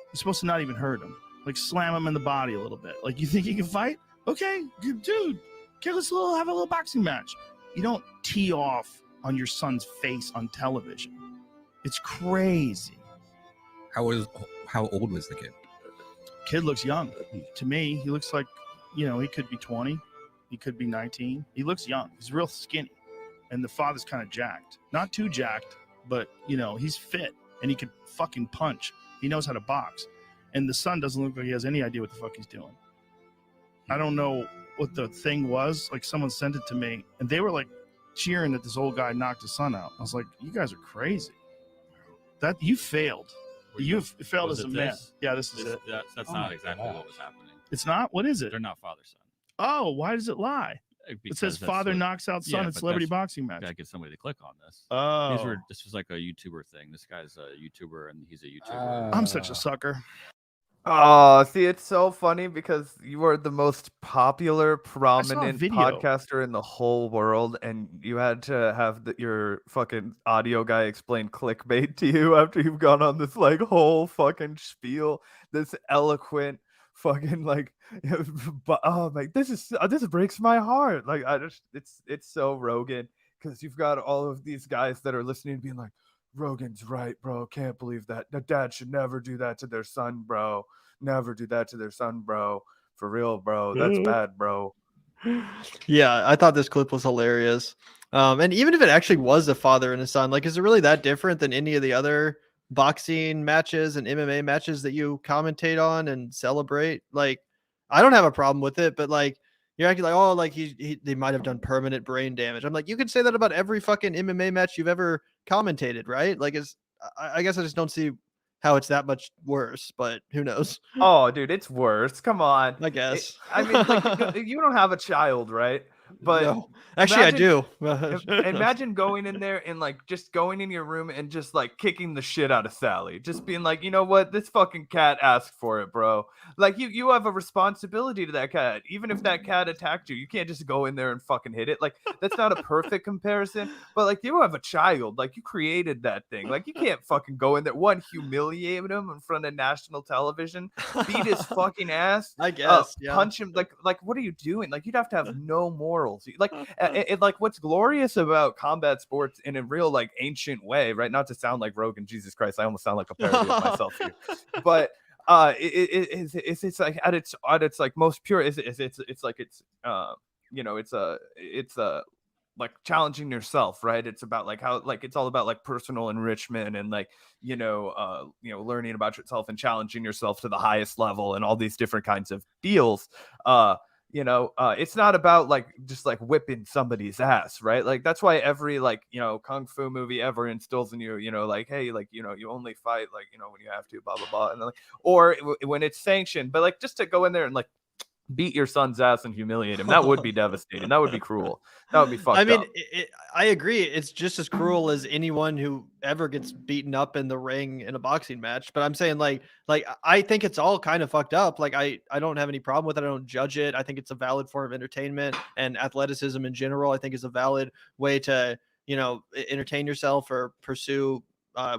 You're supposed to not even hurt him. Like slam him in the body a little bit. Like, you think he can fight? Okay, good dude. Okay, let's have a little boxing match. You don't tee off on your son's face on television. It's crazy. How old was the kid? Kid looks young. To me, he looks like, he could be 20. He could be 19. He looks young. He's real skinny. And the father's kind of jacked. Not too jacked, but, he's fit. And he could fucking punch. He knows how to box. And the son doesn't look like he has any idea what the fuck he's doing. I don't know what the thing was. Like, someone sent it to me. And they were, like, cheering that this old guy knocked his son out. I was like, you guys are crazy. That you failed. You failed as a man. Yeah, this is it. That's not exactly what was happening. It's not? What is it? They're not father-son. Oh, why does it lie? It says father knocks out son yeah, at but celebrity that's- boxing match. Gotta get somebody to click on this. Oh, This was like a YouTuber thing. This guy's a YouTuber and he's a YouTuber. I'm such a sucker. Oh, see, it's so funny because you are the most popular, prominent video. podcaster in the whole world, and you had to have your fucking audio guy explain clickbait to you after you've gone on this like whole fucking spiel, this eloquent fucking like, but oh, like this breaks my heart. Like it's so Rogan because you've got all of these guys that are listening, being like, Rogan's right, bro. Can't believe that. The dad should never do that to their son, bro. Never do that to their son, bro. For real, bro. That's bad, bro. Yeah, I thought this clip was hilarious. And even if it actually was a father and a son, like, is it really that different than any of the other boxing matches and MMA matches that you commentate on and celebrate? Like, I don't have a problem with it, but like, you're acting like, oh, like they might have done permanent brain damage. I'm like, you could say that about every fucking MMA match you've ever commentated, right? Like, I guess I just don't see how it's that much worse, but who knows? Oh, dude, it's worse. Come on. I guess. I mean, like, you don't have a child, right? But no. Actually, I do. Imagine going in there and like just going in your room and just like kicking the shit out of Sally, just being like, you know what, this fucking cat asked for it, bro. Like you have a responsibility to that cat. Even if that cat attacked you can't just go in there and fucking hit it. Like, that's not a perfect comparison, but like, you have a child, like, you created that thing. Like, you can't fucking go in there, humiliate him in front of national television, beat his fucking ass, I guess, yeah. punch him. Like what are you doing? Like, you'd have to have no morals. Like, like what's glorious about combat sports in a real like ancient way, right? Not to sound like Rogan, Jesus Christ, I almost sound like a parody of myself here, but it's like at its like most pure it's like it's you know, it's like challenging yourself, right? It's about like how, like, it's all about like personal enrichment and like, you know, learning about yourself and challenging yourself to the highest level and all these different kinds of deals. It's not about like just like whipping somebody's ass, right? Like, that's why every like, you know, kung fu movie ever instills in you, you know, like, hey, like, you know, you only fight like, you know, when you have to, blah blah blah, and then, like, or when it's sanctioned. But like, just to go in there and like beat your son's ass and humiliate him, that would be devastating. That would be cruel. That would be fucked up. I agree. It's just as cruel as anyone who ever gets beaten up in the ring in a boxing match. But I'm saying like I think it's all kind of fucked up. Like, I don't have any problem with it. I don't judge it. I think it's a valid form of entertainment, and athleticism in general, I think, is a valid way to, you know, entertain yourself or pursue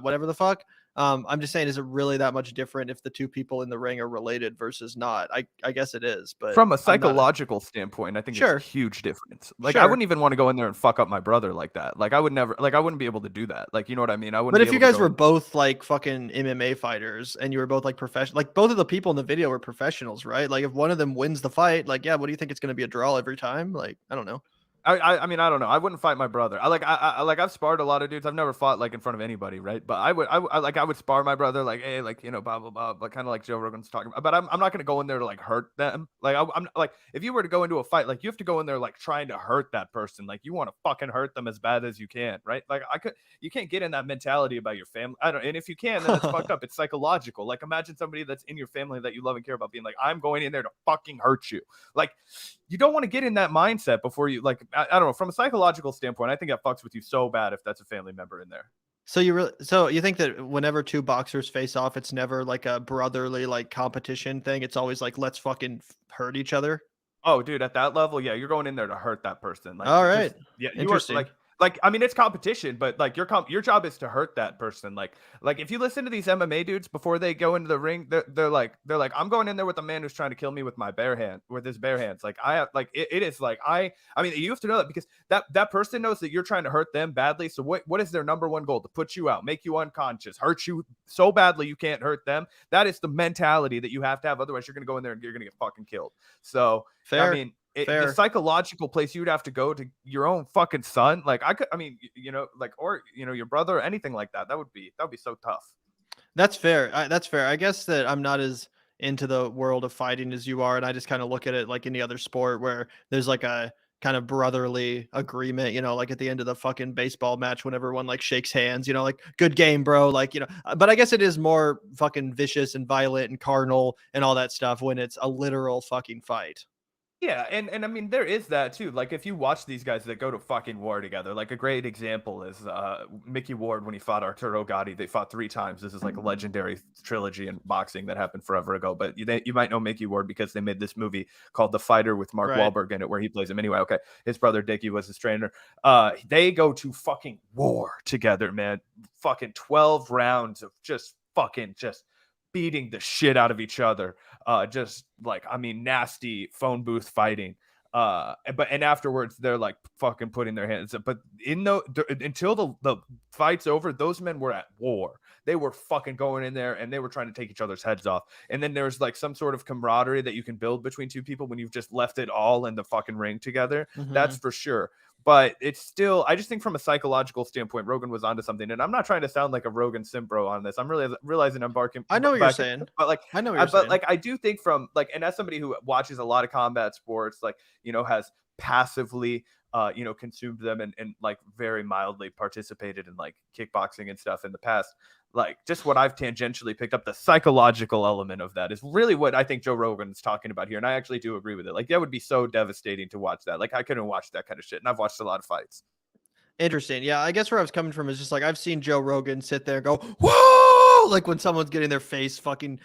whatever the fuck. I'm just saying, is it really that much different if the two people in the ring are related versus not? I guess it is, but from a psychological standpoint, I think it's a huge difference. Like, I wouldn't even want to go in there and fuck up my brother like that. Like, I would never, like, I wouldn't be able to do that. Like, you know what I mean? I wouldn't. But if you guys were both like fucking MMA fighters and you were both like professional, like both of the people in the video were professionals, right? Like, if one of them wins the fight, like, yeah, what do you think, it's going to be a draw every time? Like, I don't know. I mean, I don't know. I wouldn't fight my brother. I've sparred a lot of dudes. I've never fought like in front of anybody, right? But I would spar my brother, like, hey, like, you know, blah blah blah, but kind of like Joe Rogan's talking about. But I'm not gonna go in there to like hurt them. Like, I'm like, if you were to go into a fight, like, you have to go in there like trying to hurt that person. Like, you want to fucking hurt them as bad as you can, right? Like, you can't get in that mentality about your family. And if you can, then it's fucked up. It's psychological. Like, imagine somebody that's in your family that you love and care about being like, I'm going in there to fucking hurt you. Like, you don't want to get in that mindset before you, like, I don't know, from a psychological standpoint, I think that fucks with you so bad if that's a family member in there. So you think that whenever two boxers face off, it's never like a brotherly like competition thing? It's always like, let's fucking hurt each other? Oh, dude, at that level, yeah, you're going in there to hurt that person. Like, all right, yeah, you are like, I mean, it's competition, but like your job is to hurt that person. Like if you listen to these MMA dudes before they go into the ring, they're like, I'm going in there with a man who's trying to kill me with his bare hands. Like, I have, like, it is like, I mean, you have to know that because that person knows that you're trying to hurt them badly. So what is their number one goal? To put you out, make you unconscious, hurt you so badly you can't hurt them. That is the mentality that you have to have. Otherwise, you're going to go in there and you're going to get fucking killed. So, fair. I mean, the psychological place you'd have to go to your own fucking son, like, I mean, you know, like, or, you know, your brother or anything like that, that would be so tough. That's fair. That's fair. I guess that I'm not as into the world of fighting as you are, and I just kind of look at it like any other sport where there's like a kind of brotherly agreement, you know, like at the end of the fucking baseball match when everyone like shakes hands, you know, like, good game, bro, like, you know. But I guess it is more fucking vicious and violent and carnal and all that stuff when it's a literal fucking fight. Yeah, and I mean there is that too. Like if you watch these guys that go to fucking war together, like a great example is Mickey Ward when he fought Arturo Gatti. They fought 3 times. This is like a legendary trilogy in boxing that happened forever ago. But you might know Mickey Ward because they made this movie called The Fighter with Mark Right. Wahlberg in it, where he plays him. Anyway, okay, his brother Dickie was his trainer. They go to fucking war together, man. Fucking 12 rounds of just beating the shit out of each other. Just like, I mean, nasty phone booth fighting. And afterwards they're like fucking putting their hands up. But until the fight's over, those men were at war. They were fucking going in there and they were trying to take each other's heads off. And then there's like some sort of camaraderie that you can build between two people when you've just left it all in the fucking ring together. That's for sure. But it's still, I just think from a psychological standpoint, Rogan was onto something. And I'm not trying to sound like a Rogan Simbro on this. I'm really realizing I'm barking. I know what you're saying. But like, I know what you're saying. but like, I do think from like, and as somebody who watches a lot of combat sports, like, has passively, consumed them and like very mildly participated in like kickboxing and stuff in the past. Like just what I've tangentially picked up, the psychological element of that is really what I think Joe Rogan's talking about here. And I actually do agree with it. Like that would be so devastating to watch that. Like I couldn't watch that kind of shit. And I've watched a lot of fights. Interesting. Yeah, I guess where I was coming from is just like I've seen Joe Rogan sit there and go, whoa, like when someone's getting their face fucking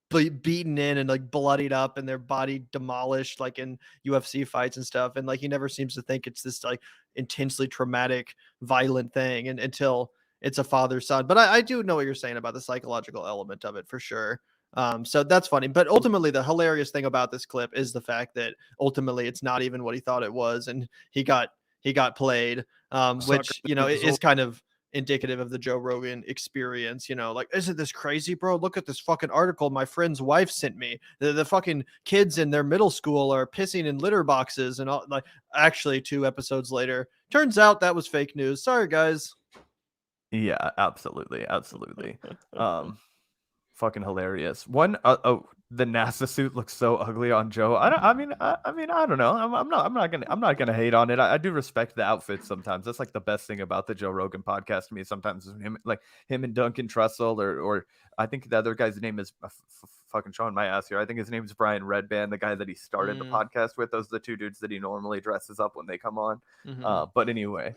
beaten in and like bloodied up and their body demolished, like in UFC fights and stuff. And like he never seems to think it's this like intensely traumatic, violent thing and until it's a father son. But I do know what you're saying about the psychological element of it for sure. So that's funny. But ultimately, the hilarious thing about this clip is the fact that ultimately it's not even what he thought it was, and he got played, which is kind of indicative of the Joe Rogan experience. Like, isn't this crazy, bro? Look at this fucking article my friend's wife sent me. The fucking kids in their middle school are pissing in litter boxes and all. Like, actually, 2 episodes later, turns out that was fake news. Sorry, guys. Yeah, absolutely. Fucking hilarious. The NASA suit looks so ugly on Joe. I don't know. I'm not gonna hate on it. I do respect the outfits sometimes. That's like the best thing about the Joe Rogan podcast to me. Sometimes is him and Duncan Trussell, or I think the other guy's name is fucking showing my ass here. I think his name is Brian Redband, the guy that he started the podcast with. Those are the 2 dudes that he normally dresses up when they come on. But anyway.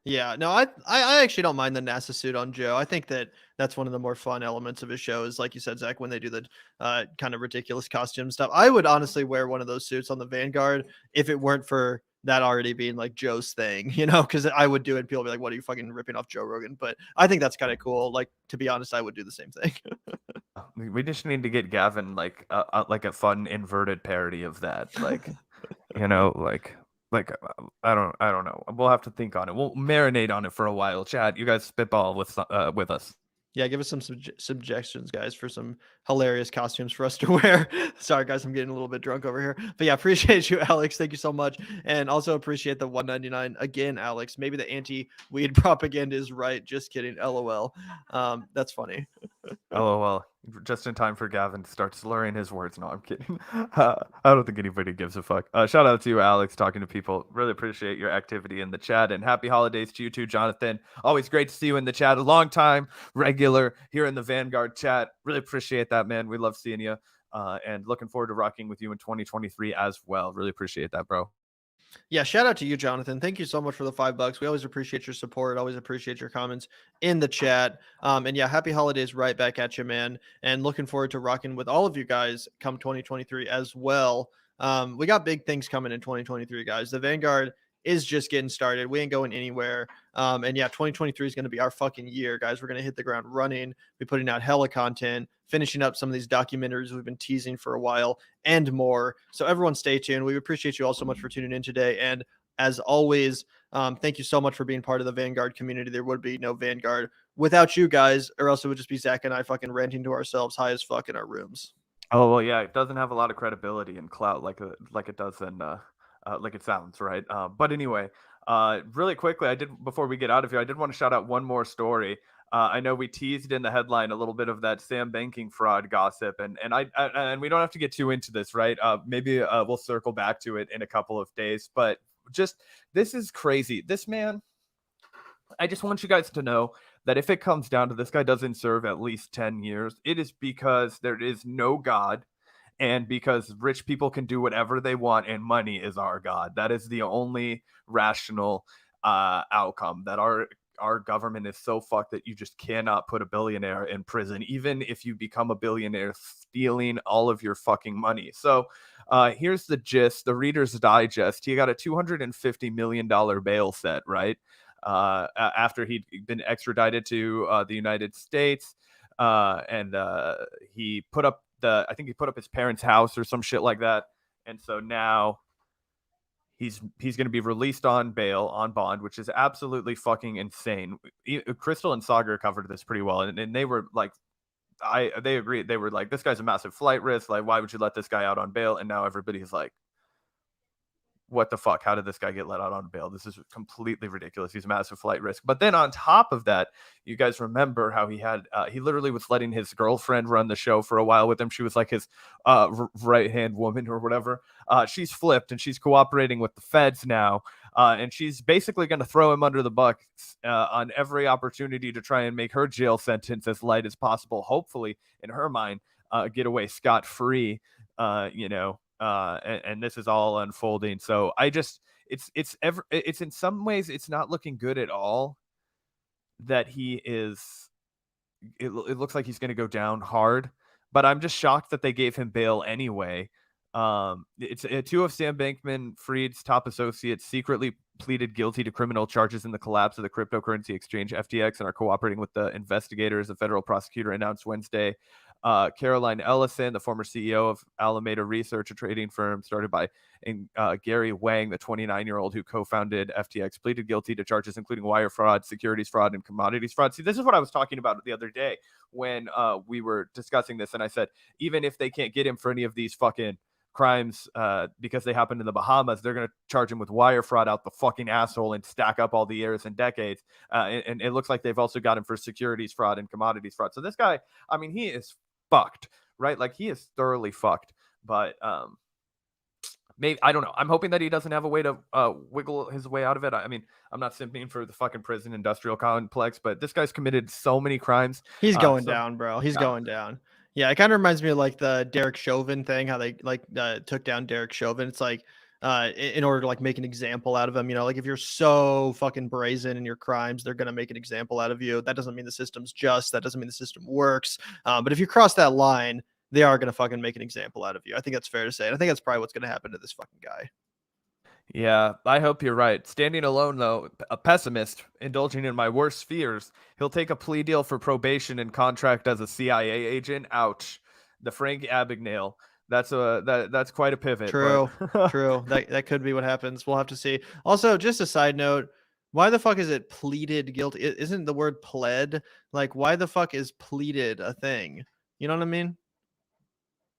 Yeah, no, I actually don't mind the NASA suit on Joe. I think that's one of the more fun elements of his show is, like you said, Zach, when they do the kind of ridiculous costume stuff. I would honestly wear one of those suits on the Vanguard if it weren't for that already being like Joe's thing, because I would do it. People would be like, what are you fucking ripping off Joe Rogan? But I think that's kind of cool. Like, to be honest, I would do the same thing. We just need to get Gavin like a fun inverted parody of that. Like, I don't know. We'll have to think on it. We'll marinate on it for a while. Chad, you guys spitball with us. Yeah, give us some suggestions, guys, for some hilarious costumes for us to wear. Sorry, guys, I'm getting a little bit drunk over here. But yeah, appreciate you, Alex. Thank you so much. And also appreciate the $1.99 again, Alex. Maybe the anti-weed propaganda is right. Just kidding. LOL. That's funny. LOL. Just in time for Gavin to start slurring his words. No, I'm kidding. I don't think anybody gives a fuck. Shout out to you, Alex, talking to people. Really appreciate your activity in the chat. And happy holidays to you too, Jonathan. Always great to see you in the chat. A long time regular here in the Vanguard chat. Really appreciate that, man. We love seeing you. And looking forward to rocking with you in 2023 as well. Really appreciate that, bro. Yeah, shout out to you, Jonathan. Thank you so much for the $5. We always appreciate your support. Always appreciate your comments in the chat. And yeah, happy holidays right back at you, man. And looking forward to rocking with all of you guys come 2023 as well. We got big things coming in 2023, guys. The Vanguard is just getting started. We ain't going anywhere. And yeah, 2023 is going to be our fucking year, guys. We're going to hit the ground running. Be putting out hella content, finishing up some of these documentaries we've been teasing for a while and more. So everyone stay tuned. We appreciate you all so much for tuning in today. And as always, thank you so much for being part of the Vanguard community. There would be no Vanguard without you guys, or else it would just be Zach and I fucking ranting to ourselves high as fuck in our rooms. Oh, well, yeah, it doesn't have a lot of credibility and clout like it does in like it sounds, right? But anyway, really quickly, before we get out of here, I did want to shout out one more story. I know we teased in the headline a little bit of that Sam banking fraud gossip, and we don't have to get too into this, right? Maybe we'll circle back to it in a couple of days. But just this is crazy. This man, I just want you guys to know that if it comes down to this guy doesn't serve at least 10 years, it is because there is no God and because rich people can do whatever they want and money is our god. That is the only rational outcome. That our government is so fucked that you just cannot put a billionaire in prison, even if you become a billionaire stealing all of your fucking money. So here's the gist, the Reader's Digest. He got a $250 million bail set, right? After he'd been extradited to the United States. And he put up I think he put up his parents' house or some shit like that. And so now he's going to be released on bail, on bond, which is absolutely fucking insane. Crystal and Sagar covered this pretty well, and they were like, they agreed. They were like, this guy's a massive flight risk. Like, why would you let this guy out on bail? And now everybody's like, what the fuck? How did this guy get let out on bail? This is completely ridiculous. He's a massive flight risk. But then on top of that, you guys remember how he literally was letting his girlfriend run the show for a while with him. She was like his right-hand woman or whatever. She's flipped and she's cooperating with the feds now. And she's basically going to throw him under the bus on every opportunity to try and make her jail sentence as light as possible. Hopefully, in her mind, get away scot-free, and this is all unfolding. So it's in some ways it's not looking good at all that it looks like he's going to go down hard, but I'm just shocked that they gave him bail anyway. It's two of Sam Bankman-Fried's top associates secretly pleaded guilty to criminal charges in the collapse of the cryptocurrency exchange FTX and are cooperating with the investigators, a federal prosecutor announced Wednesday. Caroline Ellison, the former CEO of Alameda Research, a trading firm started by Gary Wang, the 29-year-old who co-founded FTX, pleaded guilty to charges including wire fraud, securities fraud, and commodities fraud. See, this is what I was talking about the other day when we were discussing this, and I said, even if they can't get him for any of these fucking crimes because they happened in the Bahamas, they're going to charge him with wire fraud out the fucking asshole and stack up all the years and decades. And it looks like they've also got him for securities fraud and commodities fraud. So this guy, I mean, he is fucked, right? Like, he is thoroughly fucked. But maybe, I don't know. I'm hoping that he doesn't have a way to wiggle his way out of it. I mean, I'm not simping for the fucking prison industrial complex, but this guy's committed so many crimes. He's going down, bro. He's going down. Yeah, it kind of reminds me of like the Derek Chauvin thing, how they took down Derek Chauvin. It's like in order to like make an example out of him, like if you're so fucking brazen in your crimes, they're gonna make an example out of you. That doesn't mean the system's just. That doesn't mean the system works. But if you cross that line, they are gonna fucking make an example out of you. I think that's fair to say. And I think that's probably what's gonna happen to this fucking guy. Yeah, I hope you're right. Standing alone, though, a pessimist, indulging in my worst fears, he'll take a plea deal for probation and contract as a CIA agent. Ouch. The Frank Abagnale. That's quite a pivot. True, true. That could be what happens. We'll have to see. Also, just a side note, why the fuck is it pleaded guilty? Isn't the word pled? Like, why the fuck is pleaded a thing? You know what I mean?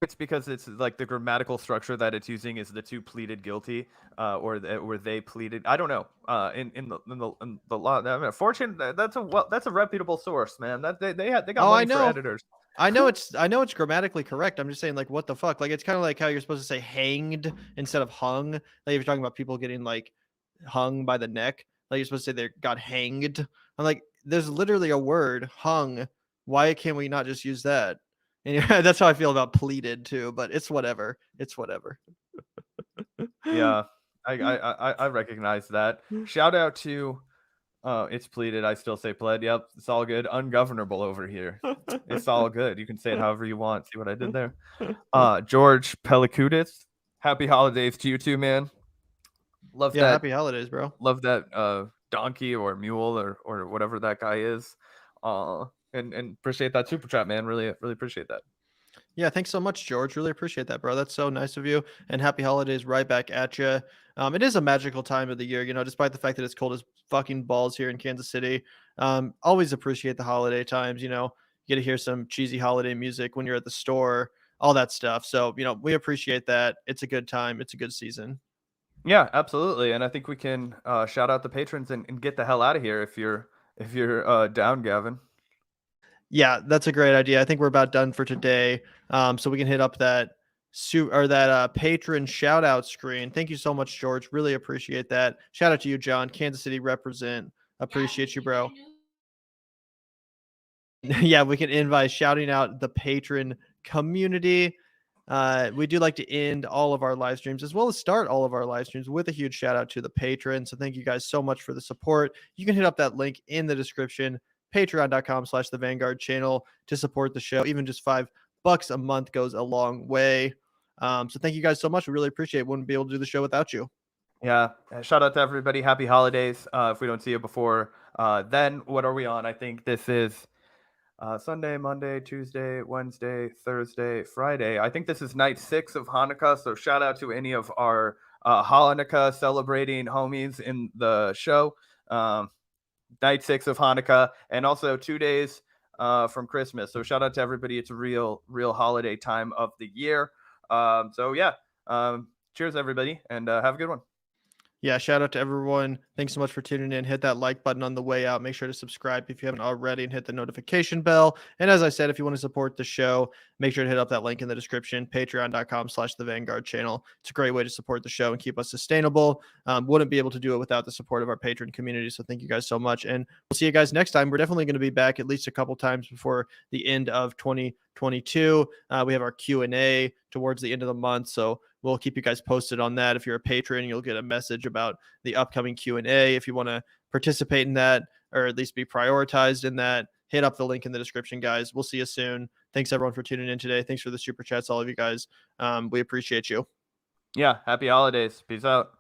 It's because it's like the grammatical structure that it's using is the two pleaded guilty, or they pleaded. I don't know. In the law, I mean, Fortune. That's a reputable source, man. That they got money for editors. I know it's grammatically correct. I'm just saying, like, what the fuck? Like, it's kind of like how you're supposed to say hanged instead of hung. Like, if you're talking about people getting like hung by the neck, like you're supposed to say they got hanged. I'm like, there's literally a word, hung. Why can't we not just use that? And that's how I feel about pleaded too, but it's whatever. It's whatever. Yeah, I recognize that. Shout out to it's pleaded. I still say pled. Yep, it's all good. Ungovernable over here. It's all good. You can say it however you want. See what I did there? George Pelikutis. Happy holidays to you too, man. Love that. Happy holidays, bro. Love that donkey or mule or whatever that guy is. And appreciate that super chat, man. Really appreciate that. Yeah, thanks so much, George. Really appreciate that, bro. That's so nice of you. And happy holidays right back at you. It is a magical time of the year, despite the fact that it's cold as fucking balls here in Kansas City. Always appreciate the holiday times. You get to hear some cheesy holiday music when you're at the store, all that stuff. So, we appreciate that. It's a good time. It's a good season. Yeah, absolutely. And I think we can shout out the patrons and get the hell out of here if you're down, Gavin. Yeah, that's a great idea. I think we're about done for today. So we can hit up that patron shout out screen. Thank you so much, George. Really appreciate that. Shout out to you, John. Kansas City represent. Appreciate you, bro. Yeah, we can invite shouting out the patron community. We do like to end all of our live streams as well as start all of our live streams with a huge shout out to the patrons. So thank you guys so much for the support. You can hit up that link in the description, patreon.com/the Vanguard channel to support the show. Even just $5 a month goes a long way. So thank you guys so much. We really appreciate it. Wouldn't be able to do the show without you. Yeah. Shout out to everybody. Happy holidays. If we don't see you before then, what are we on? I think this is Sunday, Monday, Tuesday, Wednesday, Thursday, Friday. I think this is night 6 of Hanukkah. So shout out to any of our Hanukkah celebrating homies in the show. Night 6 of Hanukkah, and also 2 days from Christmas. So shout out to everybody. It's a real holiday time of the year. So yeah, cheers everybody, and have a good one. Yeah, shout out to everyone. Thanks so much for tuning in. Hit that like button on the way out. Make sure to subscribe if you haven't already and hit the notification bell. And as I said, if you want to support the show, make sure to hit up that link in the description, patreon.com/the Vanguard channel. It's a great way to support the show and keep us sustainable. Wouldn't be able to do it without the support of our patron community. So thank you guys so much. And we'll see you guys next time. We're definitely going to be back at least a couple times before the end of 2022. We have our Q&A towards the end of the month. So we'll keep you guys posted on that. If you're a patron, you'll get a message about the upcoming Q&A. If you want to participate in that, or at least be prioritized in that, hit up the link in the description, guys. We'll see you soon. Thanks everyone for tuning in today. Thanks for the super chats, all of you guys. We appreciate you. Yeah. Happy holidays. Peace out.